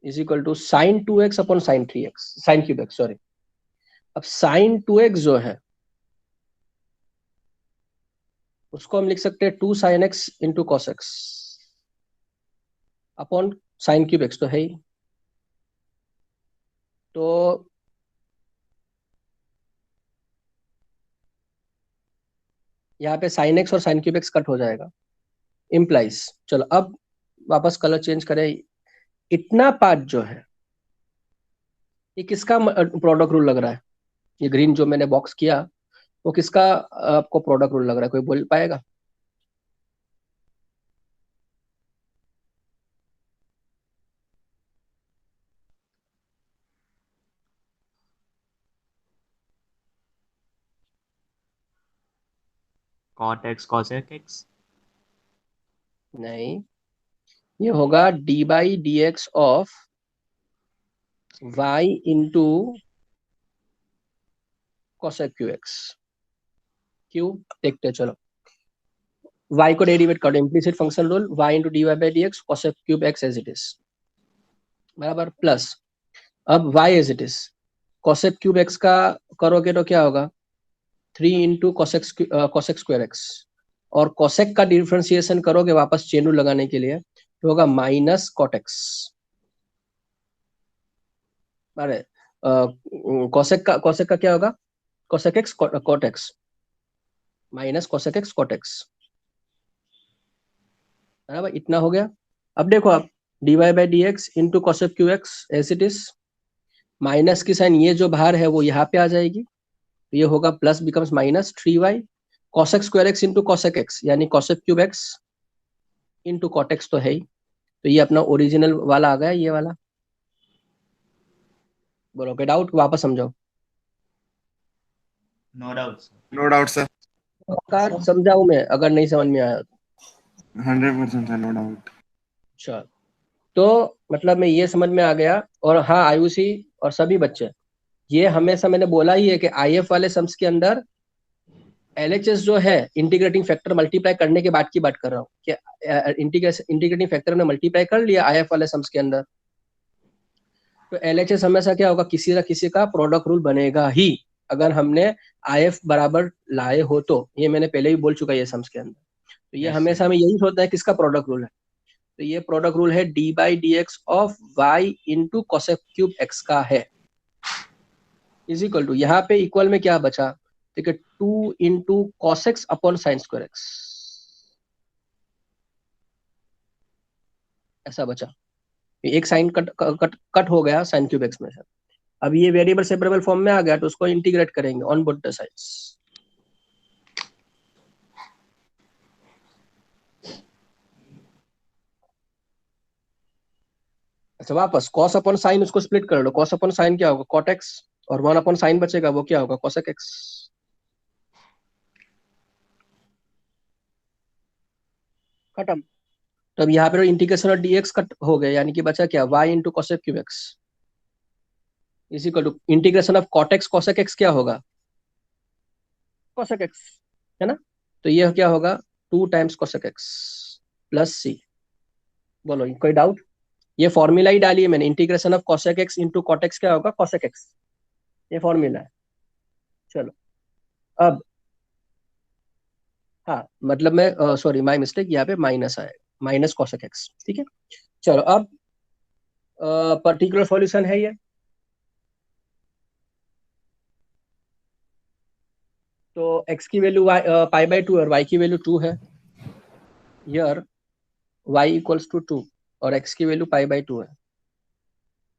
is equal to sine 2x upon sine 3x sine cube x sorry. अब sine 2x जो है उसको हम लिख सकते हैं 2 sine x into cos x upon sine cube x तो है ही। तो यहाँ पे साइन एक्स और साइन क्यूब एक्स कट हो जाएगा, इम्प्लाइज। चलो अब वापस कलर चेंज करें, इतना पार्ट जो है ये किसका प्रोडक्ट रूल लग रहा है, ये ग्रीन जो मैंने बॉक्स किया वो किसका आपको प्रोडक्ट रूल लग रहा है, कोई बोल पाएगा? cot x cosec x। नहीं, ये होगा d by d x of y into cosec cube x. क्यों देखते हैं, चलो y को डेरिवेट करो, implicit function rule y into d y by d x cosec cube x as it is बराबर, प्लस अब y as it is cosec cube x का करोगे तो क्या होगा 3 इंटू कोसेक स्क्वायर एक्स, और कोसेक का डिफरेंशिएशन करोगे वापस चेन रूल लगाने के लिए तो होगा माइनस कॉट एक्स। अरे कोसेक का क्या होगा, cosec x cot x minus cosec x cot x बराबर, इतना हो गया। अब देखो आप d y by d x into cosec cube x as it is, minus की साइन ये जो बाहर है वो यहाँ पे आ जाएगी, तो ये होगा plus becomes minus 3y cosec square x into cosec x यानी cosec cube x into cot x तो है ही, तो ये अपना ओरिजिनल वाला आ गया ये वाला। बोलो के डाउट वापस समझाओ। No doubt. No doubt, sir. समझाऊं मैं अगर नहीं समझ में आया तो? 100%, sir. No doubt. अच्छा, तो मतलब में ये समझ में आ गया। और हाँ आयुषी और सभी बच्चे, ये हमेशा मैंने बोला ही है कि आईएफ वाले सम्स के अंदर एलएचएस जो है इंटीग्रेटिंग फैक्टर मल्टीप्लाई करने के बाद की बात कर रहा हूँ कि इंटीग्रेटिंग फैक्टर ने मल्टीप्लाई कर लिया आईएफ वाले सम्स के अंदर, तो एलएचएस हमेशा क्या होगा, किसी ना किसी का प्रोडक्ट रूल बनेगा ही अगर हमने आईएफ बराबर लाए हो तो, ये मैंने पहले ही बोल चुका है ये सम्स के अंदर। तो ये Yes, हमेशा हमें यही होता है किसका प्रोडक्ट रूल है, तो ये प्रोडक्ट रूल है d by d x of y into cosec cube x का है, इज इक्वल टू, यहाँ पे इक्वल में क्या बचा, ठीक है, 2 into cos x upon sine square x, ऐसा बचा। एक साइन कट कट कट हो गया साइन क्यूब एक्स में से। अब ये वेरिएबल सेपरेबल फॉर्म में आ गया तो उसको इंटीग्रेट करेंगे ऑन बोथ द साइड्स। अच्छा वापस कॉस अपॉन साइन उसको स्प्लिट कर लो, कॉस अपॉन साइन क्या होगा कॉट एक्स, और 1 अपॉन साइन बचेगा वो क्या होगा कोसेक एक्स। खत्म। तो अब यहाँ पे इंटीग्रेशन और डीएक्स कट हो गए, यानी कि बचा क्या y into cosec cube x is equal to integration of cot x cosec x क्या होगा कोसेक एक्स, है ना। तो ये क्या होगा 2 times cosec x plus c. बोलो कोई डाउट, ये फॉर्मूला ही डाली है मैंने, integration of cosec x into cot x क्या होगा कोसेक एक्स, ये फॉर्मूला है। चलो अब, हाँ मतलब मैं सॉरी माय मिस्टेक, यहाँ पे माइनस आएगा, माइनस कोसेक एक्स, ठीक है। चलो अब पर्टिकुलर सॉल्यूशन है ये, तो x की वैल्यू पाई बाई 2 और y की वैल्यू 2 है, हियर y इक्वल्स टू 2 और x की वैल्यू पाई बाई 2 है।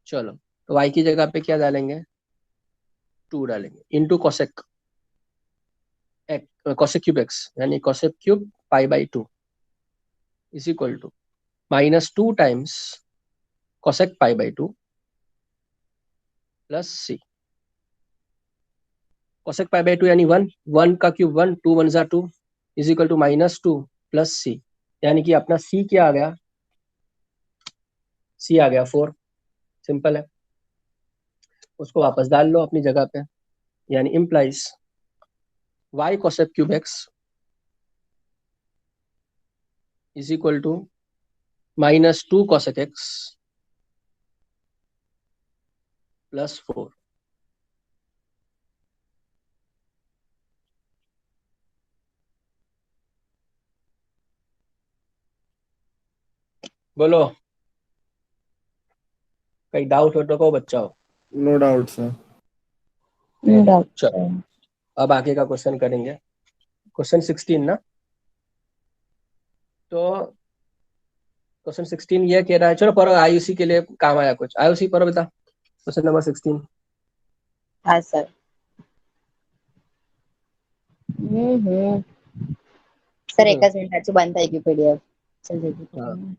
चलो तो y की जगह पे क्या डालेंगे 2 डालेंगे into cosec cosec cube x, यानी cosec cube pi by 2 is equal to minus 2 times cosec pi by 2 plus c. Cosec pi by 2 यानी 1, 1 का क्यूब 1, 2 1 जा 2 is equal to minus 2 plus c, यानी कि अपना सी क्या आ गया, सी आ गया 4। सिंपल है, उसको वापस डाल लो अपनी जगह पे, यानी implies y cosec cube x is equal to minus 2 cosec x plus 4। बोलो कहीं डाउट हो तो को बच्चा हो। no doubt, sir. चलो अब आगे का क्वेश्चन करेंगे, क्वेश्चन 16 ना। तो क्वेश्चन 16 ये कह रहा है, चलो पढ़ो, आयुषी के लिए काम आया कुछ, आयुषी पढ़ो बेटा क्वेश्चन नंबर 16। हाँ सर। सर एकच मिनिटाची बंद आहे की पीडीएफ चल देखो। हाँ।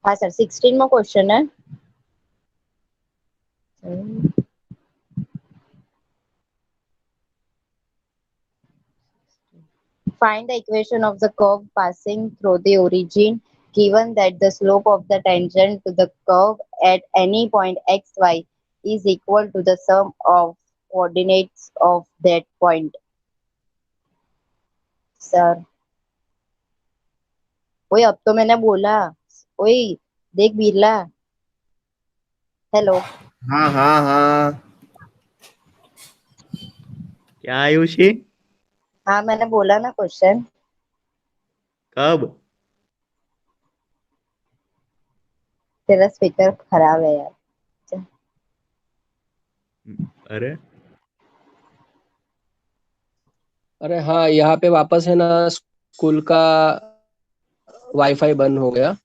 हाँ सर 16 में क्वेश्चन है, find the equation of the curve passing through the origin given that the slope of the tangent to the curve at any point xy is equal to the sum of coordinates of that point. Sir ओए अब तो मैंने बोला, ओए देख Birla, hello. हाँ हाँ हाँ, क्या आयुषी, हाँ मैंने बोला ना क्वेश्चन। कब? तेरा स्पीकर खराब है यार। अरे अरे हाँ यहाँ पे वापस है ना स्कूल का वाईफाई बंद हो गया,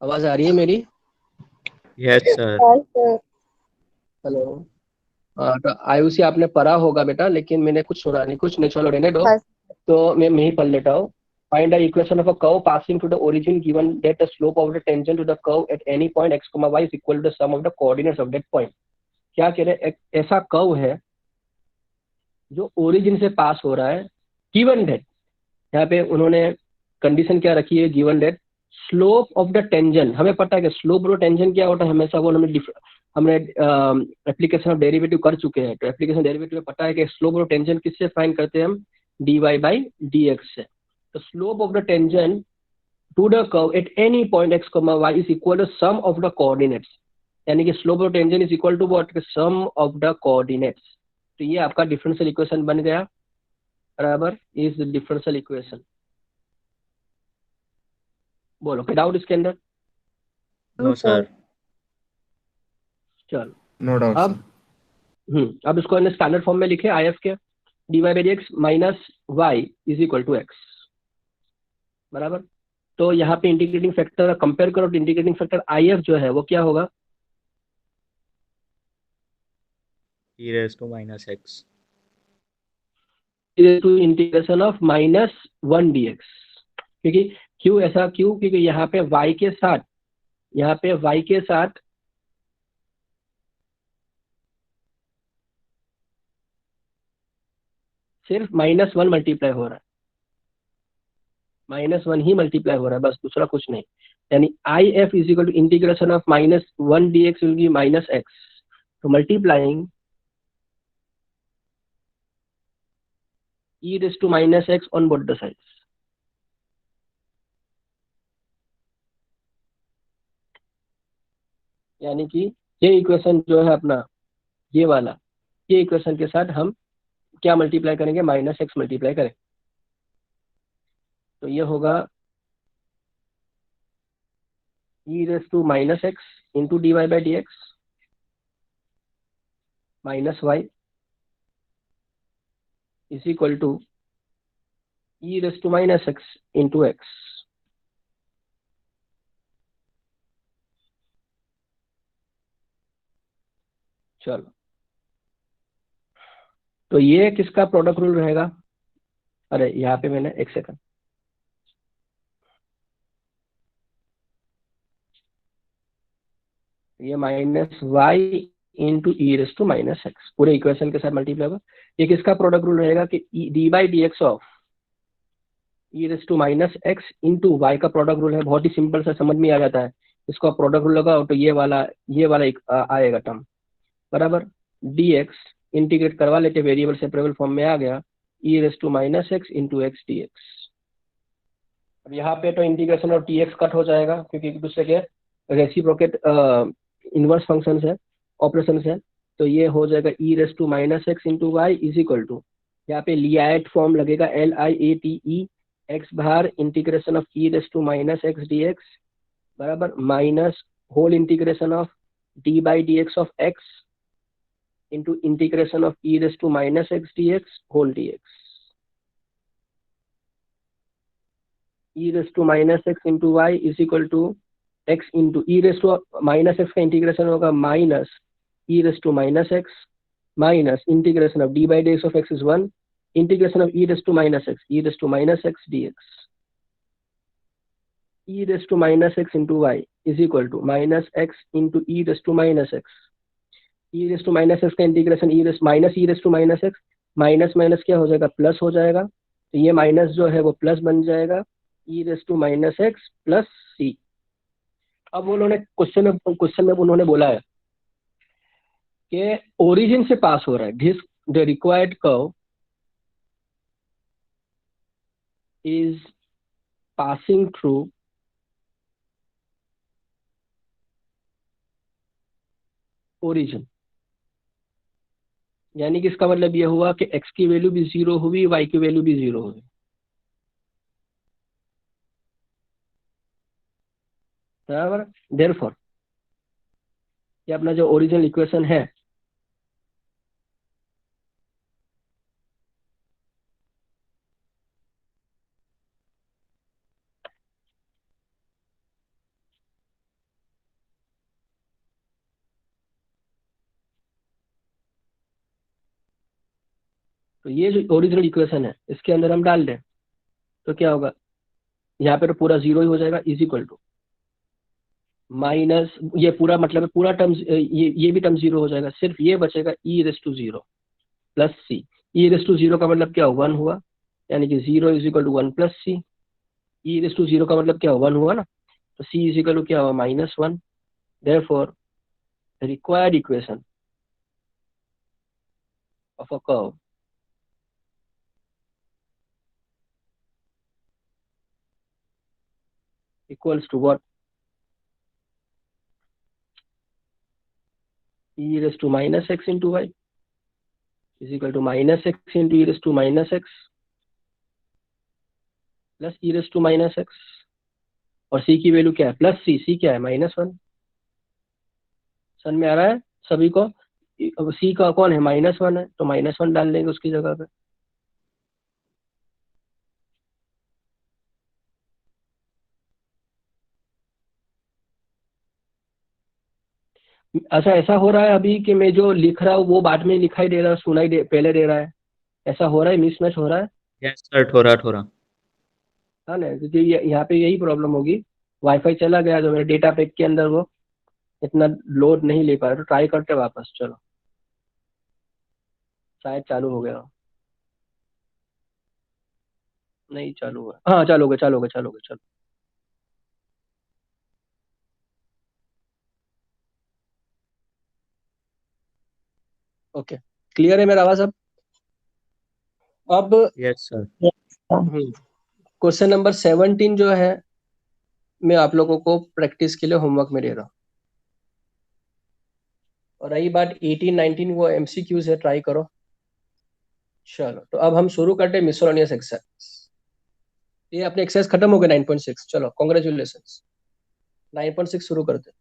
आवाज आ रही है मेरी। Yes sir. हेलो। हाँ तो आयुषी आपने पढ़ा होगा बेटा, लेकिन मैंने कुछ सुना नहीं, कुछ नहीं, चलो रहने दो। तो मैं ही पढ़ लेता हूँ। Find the equation of a curve passing to the origin given that the slope of the tangent to the curve at any point x, y is equal to the sum of the coordinates of that point. क्या कह रहे हैं, ऐसा curve है जो origin से पास हो रहा है, गिवन दैट, यहाँ पे उन्होंने कंडीशन क्या रखी है, given that slope of the tangent, हमें पता है कि स्लोप ऑफ टेंजेंट क्या होता है, हमेशा वो हमने एप्लीकेशन ऑफ डेरिवेटिव कर चुके हैं, तो एप्लीकेशन डेरिवेटिव में पता है कि स्लोप ऑफ टेंजेंट किससे फाइंड करते हैं हम, dy बाई डी एक्स से। तो slope of the tangent to the curve at any point x, y is equal to sum of the coordinates, यानी कि slope of tangent is equal to what, sum of the coordinates. तो ये आपका differential equation बन गया, बराबर, is differential equation. बोलो कोई डाउट इसके अंदर? No sir. चलो नो डाउट अब अब इसको हमने स्टैंडर्ड फॉर्म में लिखे आई एफ के, d y by d x minus y is equal to x, बराबर। तो यहाँ पे इंटीग्रेटिंग फैक्टर कंपेयर करो तो इंटीग्रेटिंग फैक्टर आई एफ जो है वो क्या होगा, e raised to minus x। To integration of -1 dx, क्योंकि क्यों ऐसा, क्यों, क्योंकि यहाँ पे y के साथ, यहाँ पे y के साथ सिर्फ -1 मल्टीप्लाई हो रहा है, -1 ही मल्टीप्लाई हो रहा है, बस दूसरा कुछ नहीं। यानी I F is equal to integration of -1 dx will be -x, तो multiplying e raised to -x on both the sides। यानी कि ये इक्वेशन जो है अपना, ये वाला, ये इक्वेशन के साथ हम क्या मल्टीप्लाई करेंगे, -x मल्टीप्लाई करें, तो ये होगा e raised to -x into dy by dx minus y is equal to e raised to -x into x। चलो, तो ये किसका प्रोडक्ट रूल रहेगा, अरे यहाँ पे मैंने एक सेकंड, ये -y into e raise to -x पूरे इक्वेशन के साथ मल्टीप्लाई होगा। ये किसका प्रोडक्ट रूल रहेगा कि d by d x of e raise to -x into y का प्रोडक्ट रूल है, बहुत ही सिंपल सा, समझ में आ जाता है। इसको प्रोडक्ट रूल लगाओ तो ये वाला एक आएगा टर्म, बराबर। dx इंटीग्रेट करवा लेते, वेरिएबल सेपरेबल फॉर्म में आ गया, e raise to -x into x d x. अब यहाँ पे तो इंटीग्रेशन और टी एक्स कट हो जाएगा, क्योंकि एक दूसरे के रेसिप्रोकेट इनवर्स फंक्शन है, ऑपरेशन है। तो ये हो जाएगा e raise to -x into y is equal to, यहाँ पे लियाट फॉर्म लगेगा, LIATE x बार integration of e raise to -x dx, बराबर, minus whole integration of d by d x of x into integration of e raise to -x dx whole dx, e raise to -x into y is equal to x into e raise to -x का integration होगा minus e raise to -x minus integration of d by d x of x is 1 integration of e raise to -x, e raise to -x dx, e raise to -x into y is equal to -x into e raise to -x, e raise to -x का integration e raise to -x, minus minus क्या हो जाएगा, plus हो जाएगा। तो ये minus जो है वो प्लस बन जाएगा, e raise to -x plus c। अब उन्होंने क्वेश्चन में उन्होंने बोला है कि ओरिजिन से पास हो रहा है, this the required curve is passing through origin. यानी कि इसका मतलब ये हुआ कि x की वैल्यू भी 0 हुई, y की वैल्यू भी 0 हुई, बराबर। देयरफॉर ये अपना जो ओरिजिनल इक्वेशन है, तो ये जो ओरिजिनल इक्वेशन है इसके अंदर हम डाल दें तो क्या होगा, यहाँ पे तो पूरा 0 ही हो जाएगा, इज इक्वल टू माइनस, ये पूरा मतलब है पूरा टर्म, ये भी टर्म 0 हो जाएगा, सिर्फ ये बचेगा e raise to 0 plus c. e raise to 0 का मतलब क्या, 1 हुआ, यानी कि 0 is equal to 1 plus c. e raise to 0 का मतलब क्या, 1 हुआ ना, तो c इज इक्वल टू क्या हुआ, -1। Therefore the required equation of a curve equals to what, e raised to minus x into y is equal to minus x into e raised to minus x plus e raised to minus x, और c की value क्या है, plus c क्या है, -1। समझ में आ रहा है सभी को? अब c का कौन है, -1 है, तो -1 डाल देंगे उसकी जगह पे। अच्छा, ऐसा हो रहा है अभी कि मैं जो लिख रहा हूँ वो बाद में लिखाई दे रहा है, पहले दे रहा है, ऐसा हो रहा है, मिसमैच हो रहा है? यस सर, थोड़ा हाँ ना, क्योंकि यहाँ पे यही प्रॉब्लम होगी, वाईफाई चला गया तो मेरे डेटा पैक के अंदर वो इतना लोड नहीं ले पा रहा, तो ट्राई करते वापस, चलो शायद चालू हो गया, नहीं चालू हुआ, हाँ चालू हो गया, चलो। ओके, क्लियर है मेरा आवाज अब? Yes sir. क्वेश्चन नंबर 17 जो है मैं आप लोगों को प्रैक्टिस के लिए होमवर्क में दे रहा हूँ, और रही बात 18 19 वो MCQs है, ट्राई करो। चलो, तो अब हम शुरू करते हैं मिसोलोनियस एक्सरसाइज। ये अपने एक्सरसाइज खत्म हो गए 9.6, चलो कॉन्ग्रेचुलेशन, 9.6 शुरू करते हैं।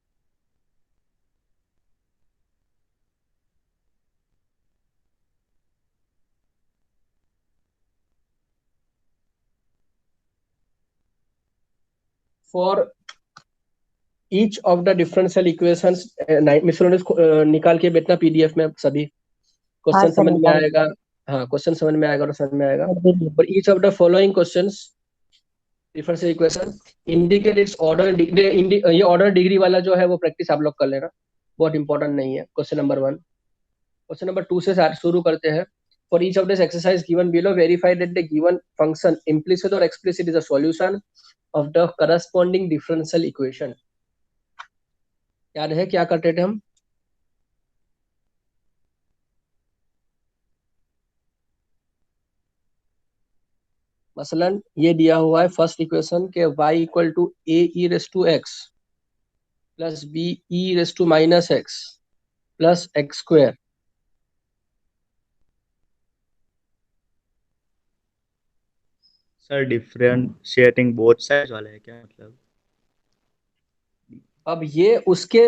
For each of the differential equations, miscellaneous निकाल के बैठना PDF में सभी, क्वेश्चन समझ में आएगा। हाँ, क्वेश्चन समझ में आएगा और समझ में आएगा। For each of the following questions differential equation indicate it's order, ये ऑर्डर डिग्री वाला जो है वो प्रैक्टिस आप लोग कर लेना, बहुत इंपॉर्टेंट नहीं है। क्वेश्चन नंबर 1, क्वेश्चन नंबर 2 से शुरू करते हैं। For each of this exercise given below verify that the given function implicit और explicit is a solution of the corresponding differential equation. याद है क्या करते थे हम? मसलन ये दिया हुआ है फर्स्ट इक्वेशन के y equal to a e raise to x plus b e raise to minus x plus x square. Sir differentiating both side वाला है क्या, मतलब? अब ये उसके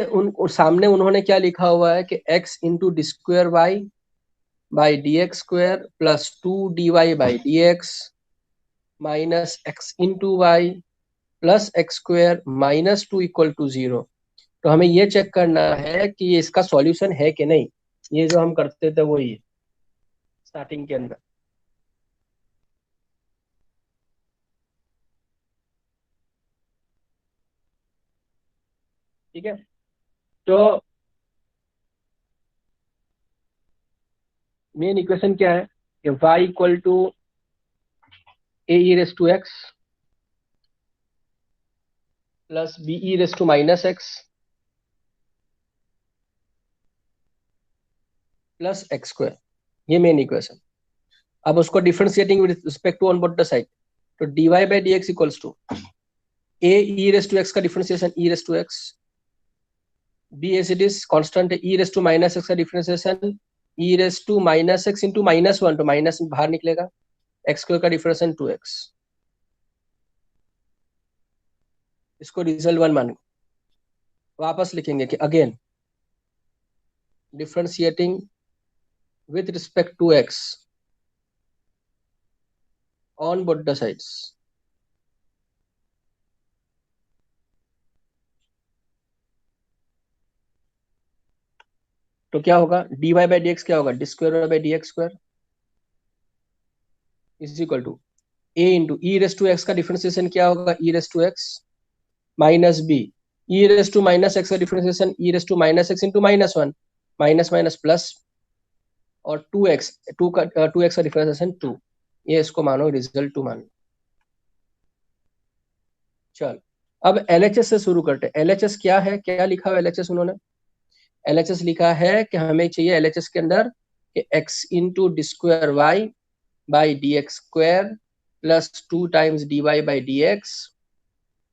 सामने उन्होंने क्या लिखा हुआ है कि x into d square y by d x square plus 2 dy by d x minus x into y plus x square minus 2 equal to 0। तो हमें ये चेक करना है कि ये इसका सॉल्यूशन है कि नहीं। ये जो हम करते थे वही स्टार्टिंग के अंदर। ठीक है, तो मेन इक्वेशन क्या है कि y equal to a e raise to x plus b e raise to minus x plus x square, ये मेन इक्वेशन। अब उसको differentiating with respect to on both the side, तो dy by d x equals to a e raise to x का differentiation e raise to x, b as it is constant है, e raise to minus x का differentiation e raise to minus x into -1, तो minus बाहर निकलेगा, x square का differentiation 2x। इसको result 1 मान वापस लिखेंगे कि again differentiating with respect to x on both the sides. तो क्या होगा, dy बाई डी एक्स क्या होगा, d square by d x square is equal to a into e raise to x का डिफरेंशिएशन क्या होगा, e raise to x minus b e raise to minus x का differentiation e raise to minus x into -1, minus minus plus, और 2x का 2x का differentiation 2। ये इसको मानो रिजल्ट 2 मानो। चल, अब LHS से शुरू करते हैं। LHS क्या है, क्या लिखा हुआ LHS उन्होंने? LHS लिखा है कि हमें चाहिए LHS के अंदर कि x into d square y by d x square plus 2 times dy by d x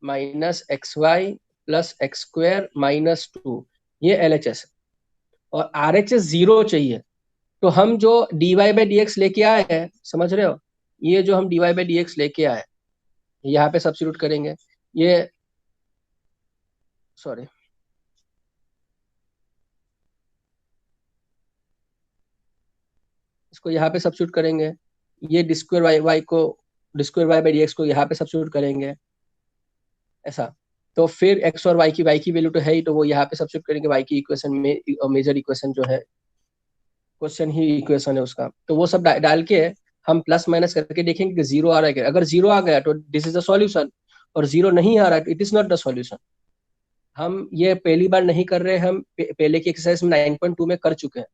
minus x y plus x square minus 2, ये LHS है। और आर एच एस जीरो चाहिए, तो हम जो d y by d x लेके आए हैं, समझ रहे हो, ये जो हम d y by d x लेके आए यहाँ पे सब्स्टिट्यूट करेंगे, ये सॉरी इसको यहाँ पे सब्स्टिट्यूट करेंगे, ये डी स्क्वायर वाई वाई को d square y by d x को यहाँ पे सब्स्टिट्यूट करेंगे, ऐसा। तो फिर एक्स और वाई की वैल्यू तो है ही, तो वो यहाँ पे सब्स्टिट्यूट करेंगे वाई की इक्वेशन में, मेजर इक्वेशन जो है, क्वेश्चन ही इक्वेशन है उसका, तो वो सब डाल के हम प्लस माइनस करके देखेंगे कि जीरो आ रहा है क्या। अगर जीरो आ गया तो दिस इज द सॉल्यूशन, और जीरो नहीं आ रहा है तो it is not the solution. हम ये पहली बार नहीं कर रहे हैं, हम पहले की एक्सरसाइज में 9.2 में कर चुके हैं।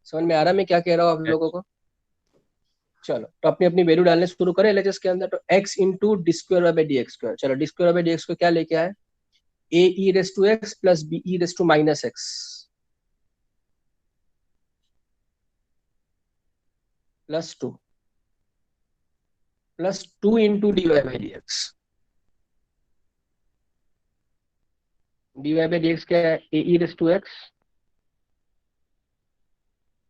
समझ में आ रहा है मैं क्या कह रहा हूँ आप लोगों को? चलो, तो अपनी अपनी वैल्यू डालने शुरू करें एलएचएस के अंदर। तो x into d square by d x square, चलो d square by d x को क्या लेके आए, a e raise to x plus b e raise to minus x plus two into d y by d x. D y by d x क्या है, a e raise to x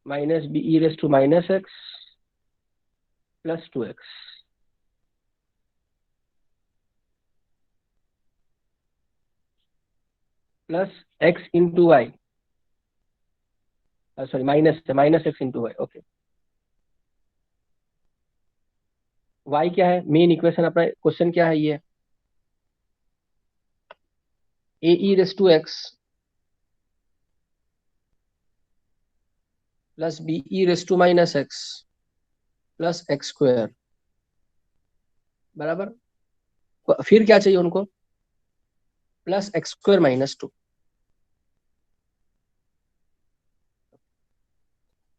minus b e raise to minus x plus two x, plus x into y, sorry minus x into y, okay. Y क्या है, main equation अपना question क्या है, ये a e raise to x plus b e raise to minus x plus x square, बराबर। फिर क्या चाहिए उनको, plus x square minus two.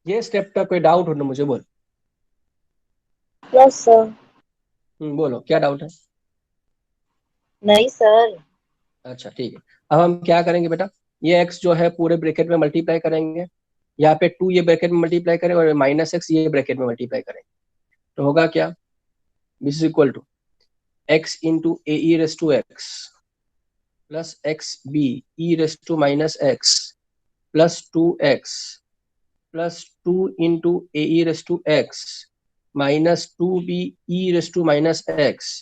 ये स्टेप का कोई डाउट हो तो मुझे बोल। Yes sir. बोलो क्या डाउट है। नहीं सर। अच्छा ठीक है, अब हम क्या करेंगे बेटा, ये x जो है पूरे ब्रैकेट में मल्टीप्लाई करेंगे, यहाँ पे 2 ये ब्रैकेट में मल्टीप्लाई करेंगे और माइनस एक्स ये ब्रैकेट में मल्टीप्लाई करेंगे, तो होगा क्या, this is equal to x into a e raise to x plus x b e raise to minus x plus two x plus two into a e raise to x minus two b e raise to minus x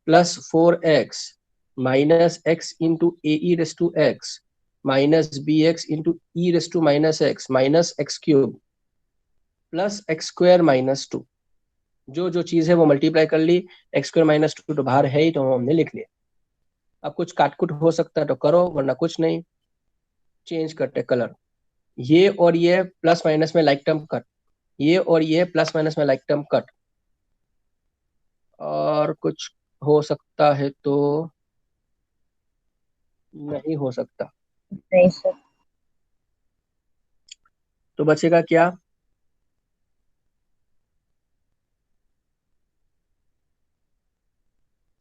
plus four x minus x into a e raise to x minus b x into e raise to minus x minus x cube plus x square minus to. जो जो चीज है वो multiply कर ली, x square minus to तो बाहर है ही, तो हमने लिख लिया। अब कुछ काटकुट हो सकता है तो करो, वरना कुछ नहीं, चेंज करते कलर। ये और ये प्लस माइनस में लाइक टर्म कट, ये और ये प्लस माइनस में लाइक टर्म कट, और कुछ हो सकता है तो नहीं हो सकता, नहीं सर। तो बचेगा क्या,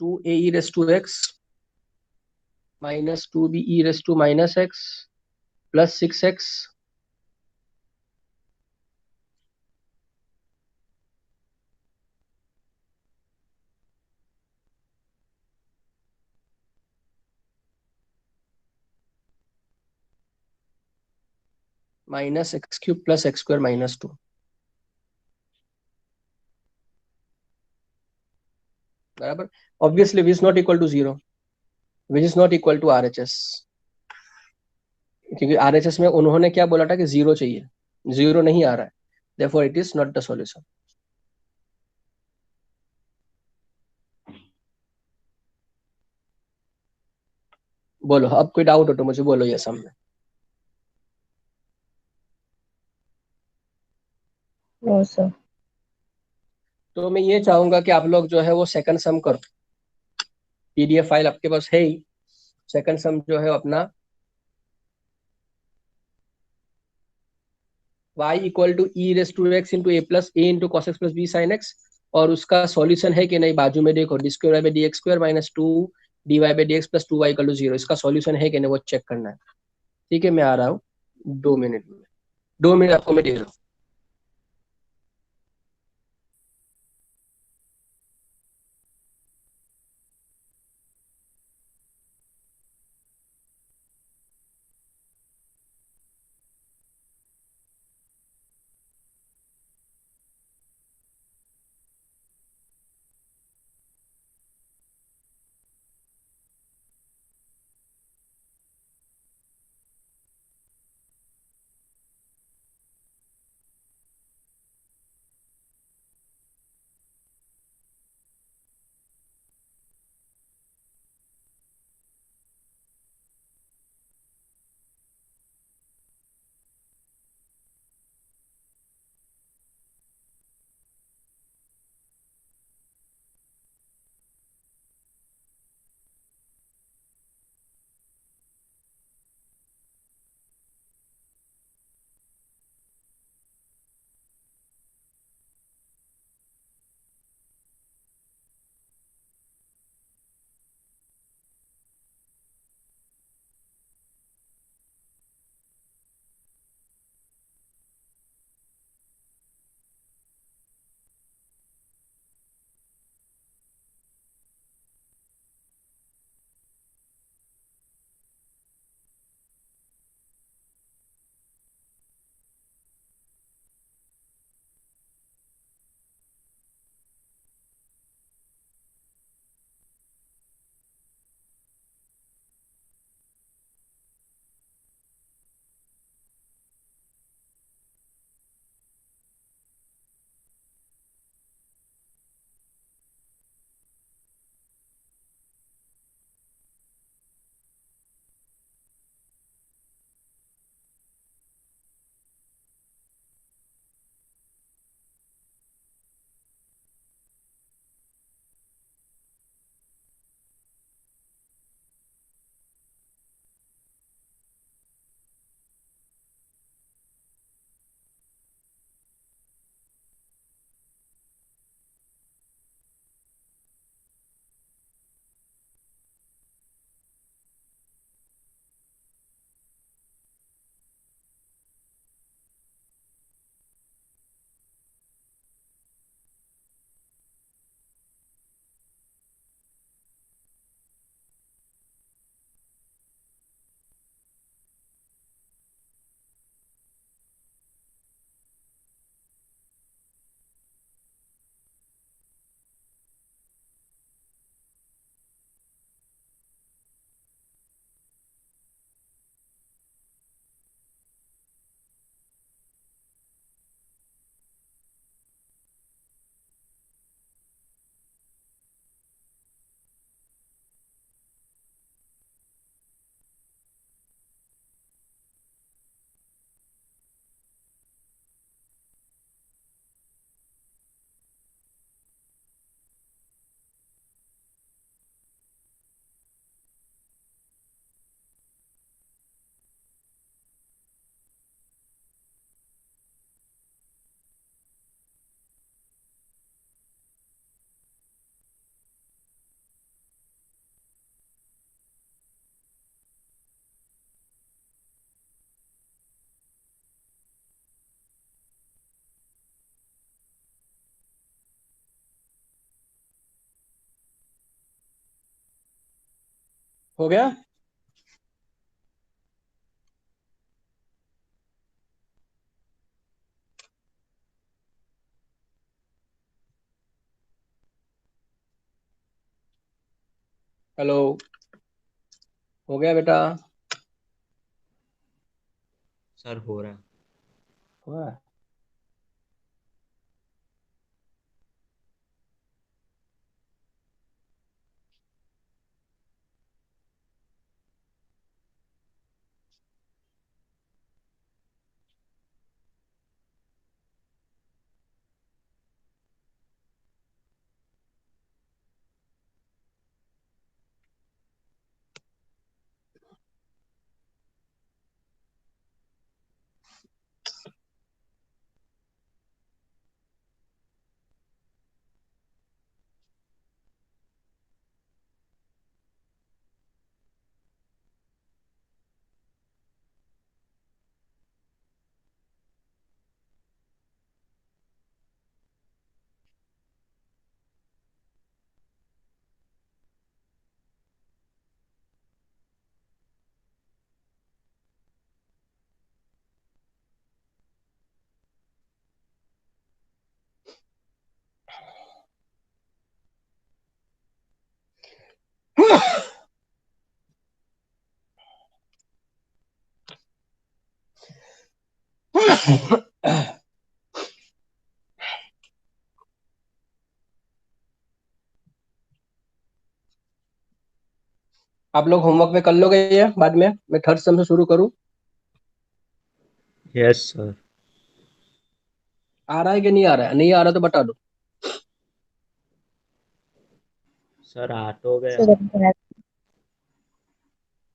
two a e raise to x minus two b e raise to minus x plus six x minus x cube plus x square minus two, बराबर। Obviously which is not equal to zero, which is not equal to R H S, क्योंकि R H S में उन्होंने क्या बोला था कि zero चाहिए, zero नहीं आ रहा है, therefore it is not the solution। बोलो अब कोई डाउट हो तो मुझे बोलो ये सब में। No sir. तो मैं ये चाहूंगा कि आप लोग जो है वो सेकंड सम करो, पीडीएफ फाइल आपके पास है ही, सेकंड सम जो है अपना y equal to e raise to x into a plus a into cos x plus b sine x, और उसका सॉल्यूशन है कि नहीं, बाजू में देखो d square by d x square minus two d y by d x plus two y equal to zero, इसका solution है कि नहीं वो चेक करना है। ठीक है, मैं आ रहा हूँ 2 मिनट में, 2 मिनट आपको मैं दे रहा हूँ। हो गया? हेलो, हो गया बेटा? सर हो रहा है। हुआ? आप लोग होमवर्क में कर लोगे ये बाद में? मैं थर्ड सेम से शुरू करूं? Yes sir. आ रहा है कि नहीं आ रहा है? नहीं आ रहा तो बता दो। सर आ तो गया।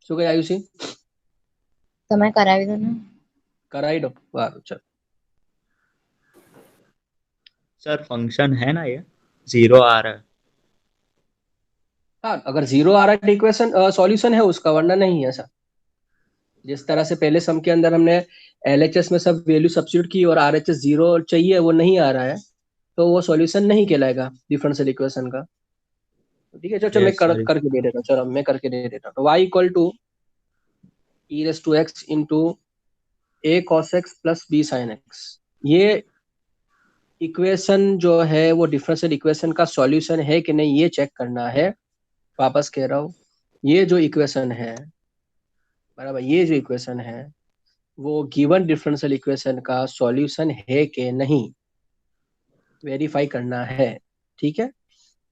શું કઈ आयुषी? તમે કરાવી દો ને. कराई दो। वाह, चल। सर फंक्शन है ना ये, 0 आ रहा है। हाँ, अगर जीरो आ रहा है इक्वेशन सॉल्यूशन है उसका, वरना नहीं है ऐसा। जिस तरह से पहले सम के अंदर हमने एलएचएस में सब वैल्यू सब्स्टिट्यूट की और आरएचएस जीरो चाहिए, वो नहीं आ रहा है, तो वो सॉल्यूशन नहीं कहलाएगा डिफरेंशियल इक्वेशन का। ठीक है, चलो चलो मैं यस सर। करके दे देता हूँ। चलो मैं करके दे देता हूँ। तो y equal to e raise to x into a cos x plus b sine x. ये इक्वेशन जो है वो डिफरेंशियल इक्वेशन का सॉल्यूशन है कि नहीं, ये चेक करना है। वापस कह रहा हूँ, ये जो इक्वेशन है, बराबर, ये जो इक्वेशन है वो गिवन डिफरेंशियल इक्वेशन का सॉल्यूशन है कि नहीं, वेरीफाई करना है। ठीक है,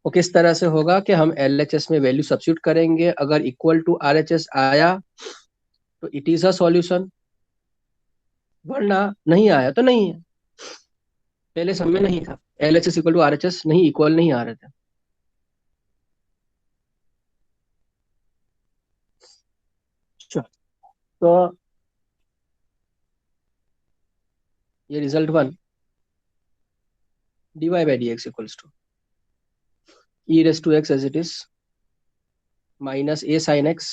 वो किस तरह से होगा कि हम एलएचएस में वैल्यू सब्स्टिट्यूट करेंगे, अगर इक्वल टू आरएचएस आया तो इट इज अ सॉल्यूशन, वरना नहीं आया तो नहीं है। पहले सब में नहीं था, एलएचएस इक्वल टू आरएचएस नहीं, इक्वल नहीं आ रहे थे। अच्छा, तो ये result one, dy by dx equals to e raise to x as it is minus a sin x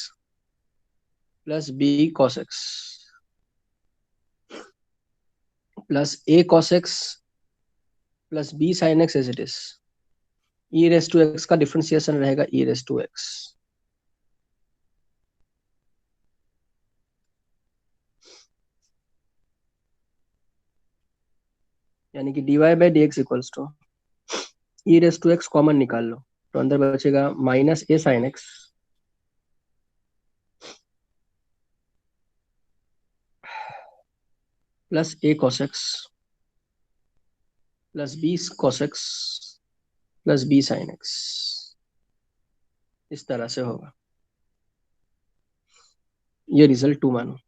plus b cos x plus a cos x plus b sin x as it is. e raise to x का differentiation रहेगा e raise to x. यानी कि dy by d x equals to e raise to x common निकाल लो, तो अंदर बचेगा minus a sine x plus a cos x plus b cos x plus b sine x. इस तरह से होगा। ये रिजल्ट टू मानो।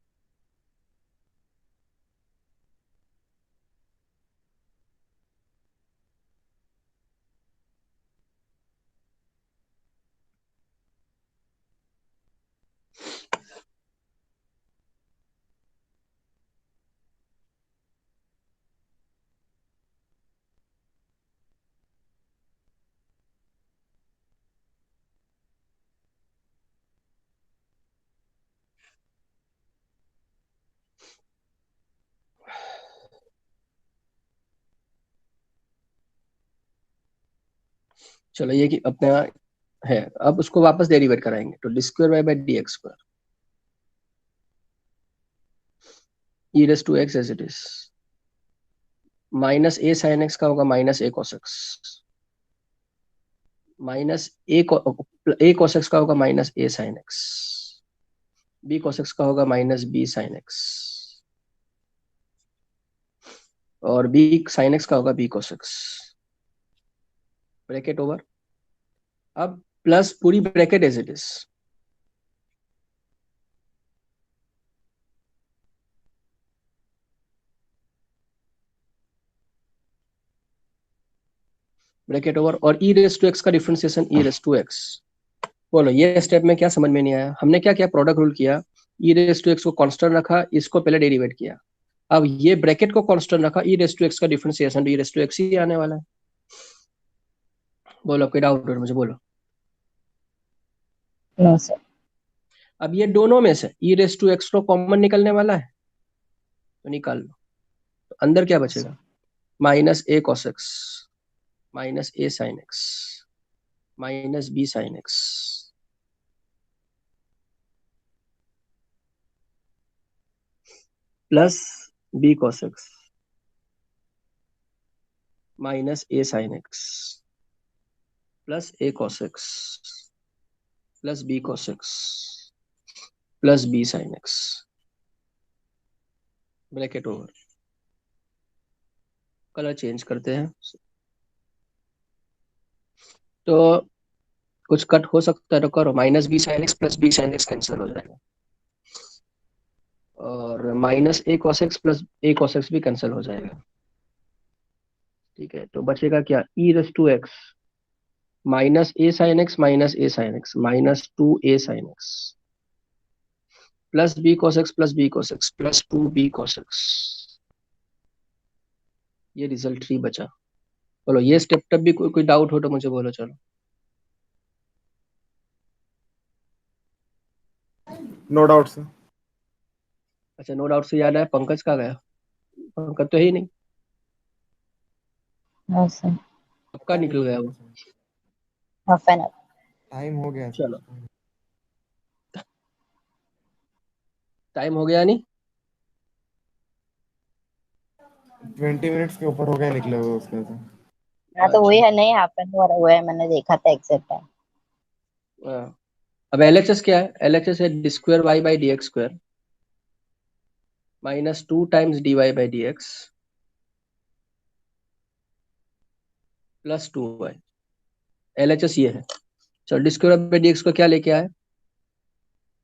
चलो ये कि अपना है। अब उसको वापस डेरिवेट कराएंगे, तो d square y by d x square e raise to x as it is, minus a sine x का होगा minus a cos x, minus a cos x का होगा minus a sine x, b cos x का होगा minus b sine x, और b sine x का होगा b cos x, bracket over. अब प्लस पूरी bracket as it is, bracket over, और ई रेस टू एक्स का differentiation e raise to x. बोलो ये स्टेप में क्या समझ में नहीं आया? हमने क्या किया, प्रोडक्ट रूल किया, ई रेस टू एक्स को कांस्टेंट रखा, इसको पहले डेरिवेट किया, अब ये ब्रैकेट को कांस्टेंट रखा, ई रेस टू एक्स का differentiation e raise to x ही आने वाला है। बोलो कोई डाउट है मुझे, बोलो। No sir. अब ये दोनों में से ई रेस टू एक्स को कॉमन निकलने वाला है, तो निकाल लो। तो अंदर क्या बचेगा, minus a cos x minus a sine x minus b sine x plus b cos x minus a sine x plus a cos x plus b cos x plus b sine x, bracket over. Colour change करते हैं, तो कुछ cut हो सकता है तो करो, minus b sine x plus b sine x cancel हो जाएगा, और minus a cos x plus a cos x भी कैंसिल हो जाएगा। ठीक है, तो बचेगा क्या, e raise to x minus a sine x minus a sine x minus two a sine x plus b cos x plus b cos x plus two b cos x. ये result 3 बचा। बोलो ये step तक भी कोई doubt हो तो मुझे बोलो, चलो। No doubt sir. अच्छा, नो डाउट से याद आया, पंकज का गया? पंकज तो है ही नहीं, नो सर। पक्का निकल गया वो। Half an hour. टाइम हो गया चलो, सर। टाइम हो गया नहीं? 20 मिनट्स के ऊपर हो गया निकले हुए उसके तो। हाँ तो वही अच्छा, है, नहीं हाफ एन आवर हुआ है, मैंने देखा था एग्जैक्ट टाइम। हाँ। अब एलएचएस क्या है, एलएचएस है d square y by d x square minus 2 times d y by d x plus 2y। LHS ये है। चलो d square by d x को क्या लेके आया,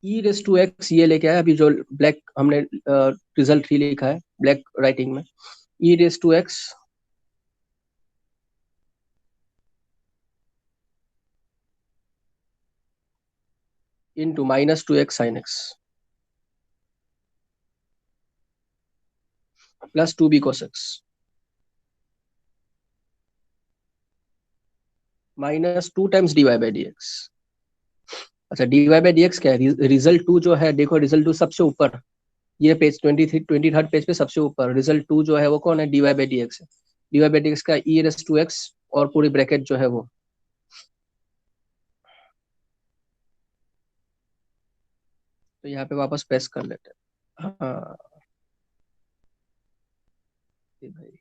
ई रेस टू एक्स ये लेके आया, अभी जो ब्लैक हमने रिजल्ट ही लिखा है ब्लैक राइटिंग में, e raise to x into minus two x sine x plus two b cos x minus 2 times d y by d x. अच्छा, d y by d x क्या है, result 2 जो है, देखो result 2 सबसे ऊपर, ये पेज 23 पेज पे सबसे ऊपर रिजल्ट 2 जो है वो कौन है, d y by d x है। D y by d x का ई रेस टू एक्स और पूरी ब्रैकेट जो है वो, तो यहाँ पे वापस पेस्ट कर लेते हैं। हाँ ये भाई,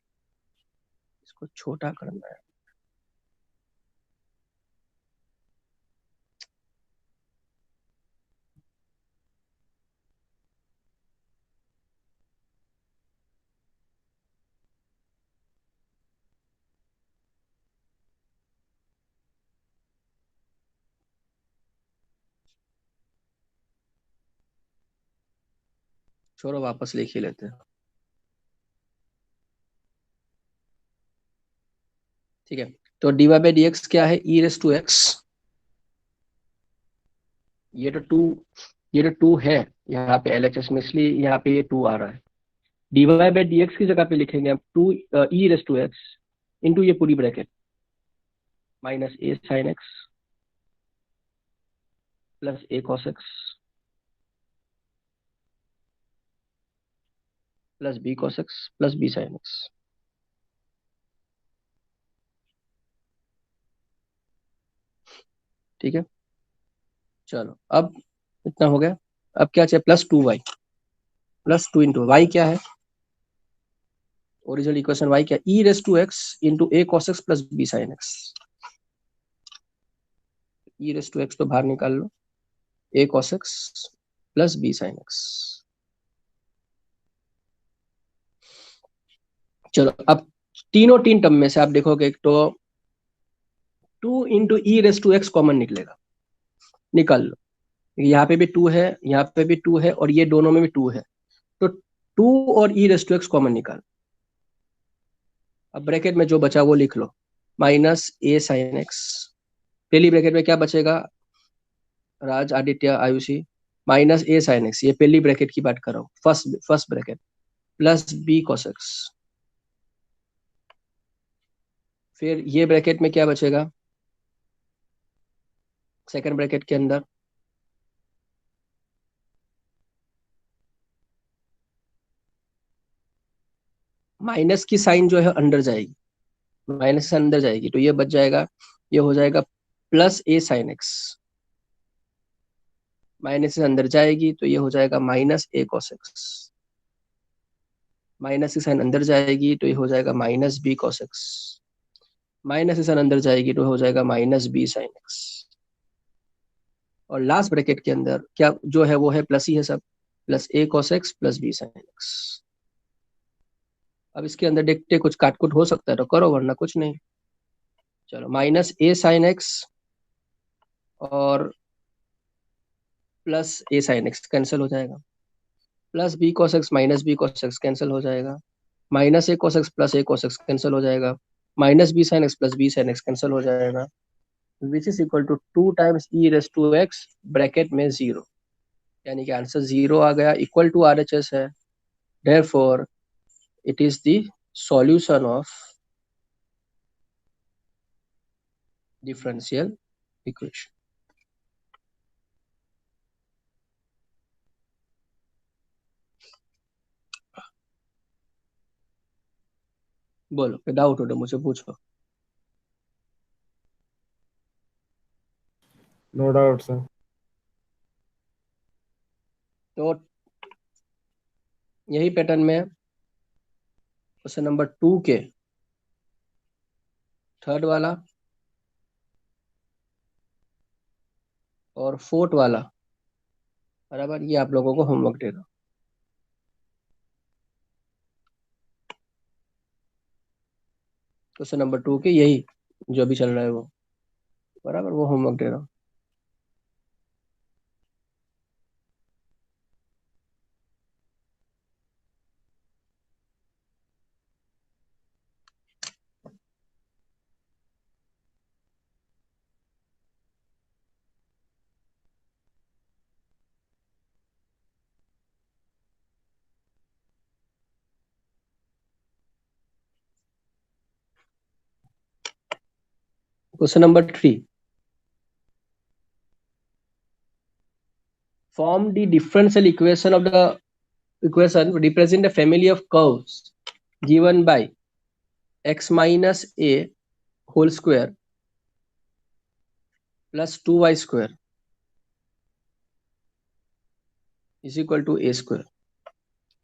इसको छोटा करना है। छोड़ो, वापस लिख ही लेते हैं। ठीक है, तो d y by d x क्या है, ई रेस टू एक्स, ये तो टू, ये तो टू है यहाँ पे एलएचएस में, इसलिए यहाँ पे ये 2 आ रहा है। D y by d x की जगह पे लिखेंगे हम 2 e raise to x into ये पूरी bracket minus a sine x plus a cos x plus b cos x plus b sine x. ठीक ठीक है, चलो अब इतना हो गया। अब क्या चाहिए, +2y, +2 इंटू वाई क्या है, ओरिजिनल इक्वेशन y क्या, e⁻x into a cos x plus b sin x। e⁻x तो बाहर निकाल लो, a cos x plus b sin x। चलो अब तीनों तीन टर्म में से आप देखोगे तो 2 इंटू e⁻x कॉमन निकलेगा, निकाल लो। यहाँ पे भी 2 है, यहाँ पे भी 2 है, और ये दोनों में भी 2 है, तो 2 और e⁻x कॉमन निकाल। अब ब्रैकेट में जो बचा वो लिख लो, माइनस a sin x, पहली ब्रैकेट में क्या बचेगा Raj, Aditya, Ayushi, minus a sin x, ये पहली ब्रैकेट की बात कर रहा हूँ, first bracket, plus b cos x। फिर ये ब्रैकेट में क्या बचेगा, सेकंड ब्रैकेट के अंदर माइनस की साइन जो है अंदर जाएगी, माइनस से अंदर जाएगी, तो ये बच जाएगा, ये हो जाएगा plus a sin x, minus से अंदर जाएगी तो ये हो जाएगा minus a cos x, minus की साइन अंदर जाएगी तो ये हो जाएगा minus b cos x, minus की साइन अंदर जाएगी तो हो जाएगा माइनस b sin x, और लास्ट ब्रैकेट के अंदर क्या जो है वो है प्लस ही है सब, plus a cos x plus b sin x। अब इसके अंदर देखते कुछ काटकुट हो सकता है तो करो, वरना कुछ नहीं। चलो माइनस a sin x और plus a sin x cancel हो जाएगा, plus b cos x minus b cos x cancel हो जाएगा, minus a cos x plus a cos x cancel हो जाएगा, minus b sin x plus b sin x cancel हो जाएगा, which is equal to 2 times e⁻x bracket में 0, यानी कि answer 0 आ गया, इक्वल टू RHS है, therefore it is the solution of differential equation. बोलो, कोई डाउट हो तो मुझे पूछो। No doubt sir. तो यही पैटर्न में क्वेश्चन नंबर 2 के थर्ड वाला और फोर्थ वाला, बराबर, ये आप लोगों को होमवर्क देगा। क्वेश्चन नंबर 2 के यही जो अभी चल रहा है वो, बराबर, वो होमवर्क दे रहा हूँ। Question number 3. Form the differential equation of the equation represent a family of curves given by x minus a whole square plus 2y square is equal to a square।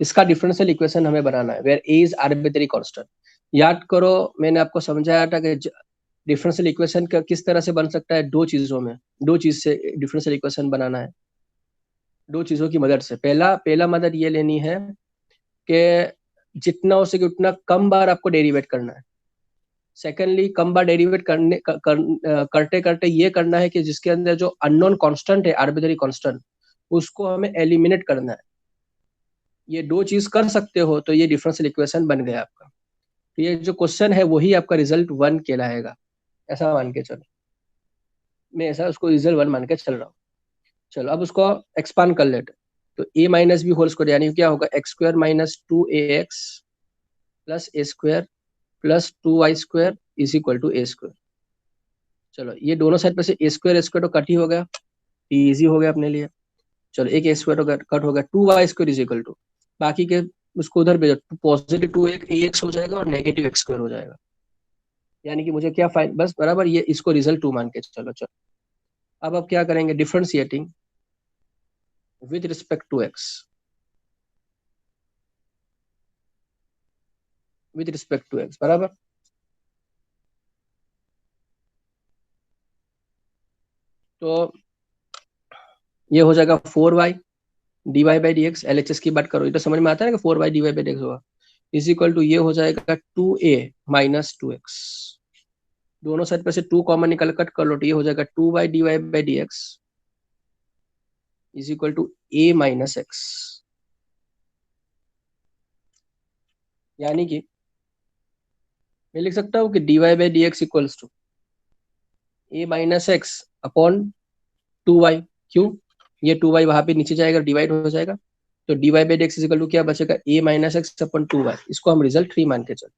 इसका डिफरेंशियल इक्वेशन हमें बनाना है, where a is arbitrary constant. याद करो मैंने आपको समझाया था कि डिफरेंशियल इक्वेशन का किस तरह से बन सकता है, दो चीजों में, दो चीज से डिफरेंशियल इक्वेशन बनाना है, दो चीजों की मदद से। पहला मदद ये लेनी है कि जितना हो सके उतना कम बार आपको डेरिवेट करना है। सेकेंडली, कम बार डेरिवेट करते करते ये करना है कि जिसके अंदर जो अननोन कांस्टेंट है, आर्बिट्रेरी कांस्टेंट, उसको हमें एलिमिनेट करना है। ये दो चीज कर सकते हो तो ये डिफरेंशियल इक्वेशन बन गया आपका। तो ये जो क्वेश्चन है वही आपका रिजल्ट 1 कहलाएगा, ऐसा मान के चलो, मैं ऐसा उसको रिजल्ट 1 मान के चल रहा हूँ। चलो अब उसको एक्सपांड कर लेते, तो a minus b whole square, यानी क्या होगा, x square minus 2ax plus a square plus 2y square is equal to a square. चलो ये दोनों साइड पे से a स्क्वायर तो कट ही हो गया, इजी हो गया अपने लिए। चलो एक a स्क्वायर तो कट हो गया, 2y square is equal to, बाकी के उसको उधर भेजो, पॉजिटिव 2ax हो जाएगा और नेगेटिव x स्क्वायर हो जाएगा, यानी कि मुझे क्या फाइंड, बस बराबर, ये इसको रिजल्ट 2 मान के चलो। चलो अब आप क्या करेंगे, differentiating with respect to x, with respect to x बराबर। तो ये हो जाएगा 4y dy by d x, LHS की बात करो, ये तो समझ में आता है ना कि 4y dy by d x होगा, इज इक्वल टू ये हो जाएगा 2a माइनस 2x, दोनों साइड पे से 2 कॉमन निकल कट कर लो, तो ये हो जाएगा 2y dy by d x is equal to a minus x. यानी कि मैं लिख सकता हूँ कि dy by d x equals to a minus x upon 2y। क्यों, ये 2y वहां पे नीचे जाएगा, डिवाइड हो जाएगा, तो dy by d x equal to क्या बचेगा, a minus x upon 2y। इसको हम रिजल्ट 3 मान के चलो।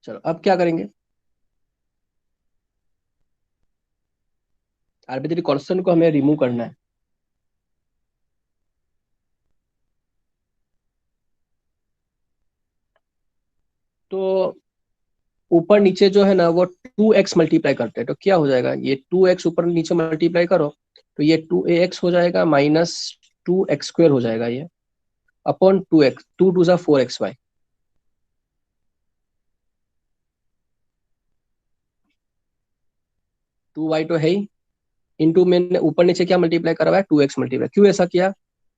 चलो अब क्या करेंगे, आर्बिट्रेरी कांस्टेंट को हमें रिमूव करना है। तो ऊपर नीचे जो है ना वो 2x मल्टीप्लाई करते हैं, तो क्या हो जाएगा, ये 2x ऊपर नीचे मल्टीप्लाई करो तो ये 2ax हो जाएगा माइनस 2x² हो जाएगा ये, upon 2x, 2 2 4xy। To Y तो है ही, इंटू मैंने ऊपर नीचे क्या मल्टीप्लाई करा हुआ है, 2x मल्टीप्लाई। क्यों ऐसा किया,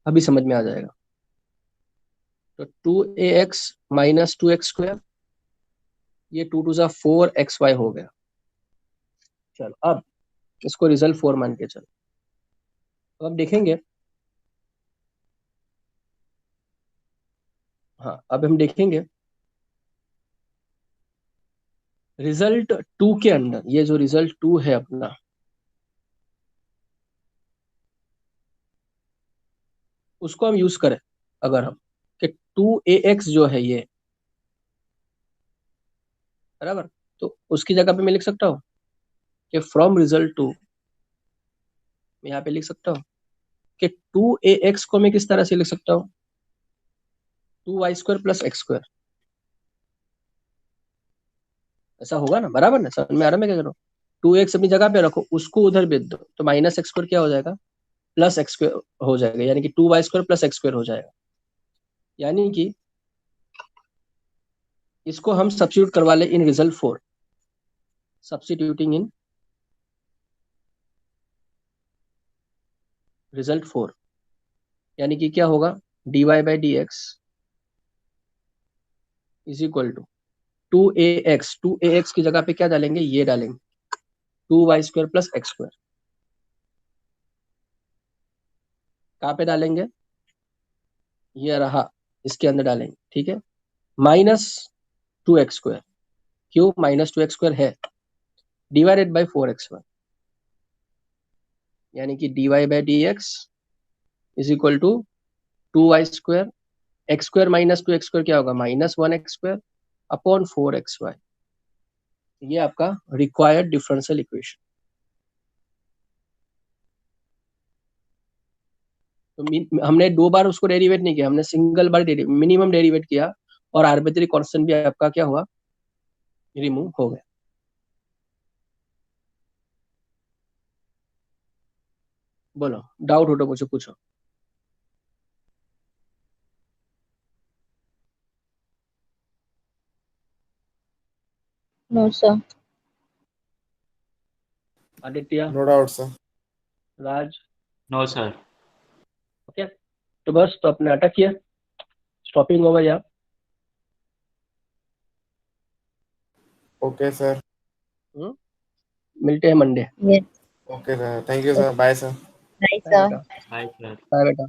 अभी समझ में आ जाएगा। तो 2ax माइनस 2x², ये 2 2 4xy हो गया। चलो अब इसको रिजल्ट 4 मान के चलो। तो अब देखेंगे, हाँ अब हम देखेंगे रिजल्ट 2 के अंदर, ये जो रिजल्ट 2 है अपना, उसको हम यूज करें अगर हम, कि 2ax जो है ये बराबर, तो उसकी जगह पे मैं लिख सकता हूँ कि फ्रॉम रिजल्ट 2, मैं यहाँ पे लिख सकता हूँ कि 2ax को मैं किस तरह से लिख सकता हूँ, 2y² प्लस x²। ऐसा होगा ना, बराबर ना, समझ में आ रहा है मैं क्या कर रहा हूँ। 2x अपनी जगह पे रखो, उसको उधर भेज दो, तो माइनस x² क्या हो जाएगा, प्लस x² हो जाएगा, यानी कि 2y² प्लस x² हो जाएगा। यानी कि इसको हम सब्स्टिट्यूट करवा ले in result 4, substituting in result 4, यानी कि क्या होगा, dy by d x is equal to 2ax की जगह पे क्या डालेंगे, ये डालेंगे 2y² प्लस x²। कहाँ पे डालेंगे, ये रहा, इसके अंदर डालेंगे, ठीक है, माइनस 2x²। क्यों माइनस 2x² है, डिवाइडेड बाई 4xy, यानी कि dy by d x is equal to 2y², x² minus 2x² क्या होगा, माइनस 1x² अपॉन 4xy। ये आपका रिक्वायर्ड डिफरेंशियल इक्वेशन। तो हमने 2 बार उसको डेरिवेट नहीं किया, हमने सिंगल बार मिनिमम डेरिवेट किया, और आर्बिट्रेरी कांस्टेंट भी आपका क्या हुआ, रिमूव हो गया। बोलो डाउट हो तो मुझे पूछो। No sir. Aditya, No doubt, sir. Raj, no sir. Okay, तो बस तो अपने अटक किया, स्टॉपिंग हो गया। Okay sir. मिलते हैं Monday. Yes. Okay sir, thank you sir, bye sir. Right, bye sir. बेटा। Bye, sir. बाय बेटा।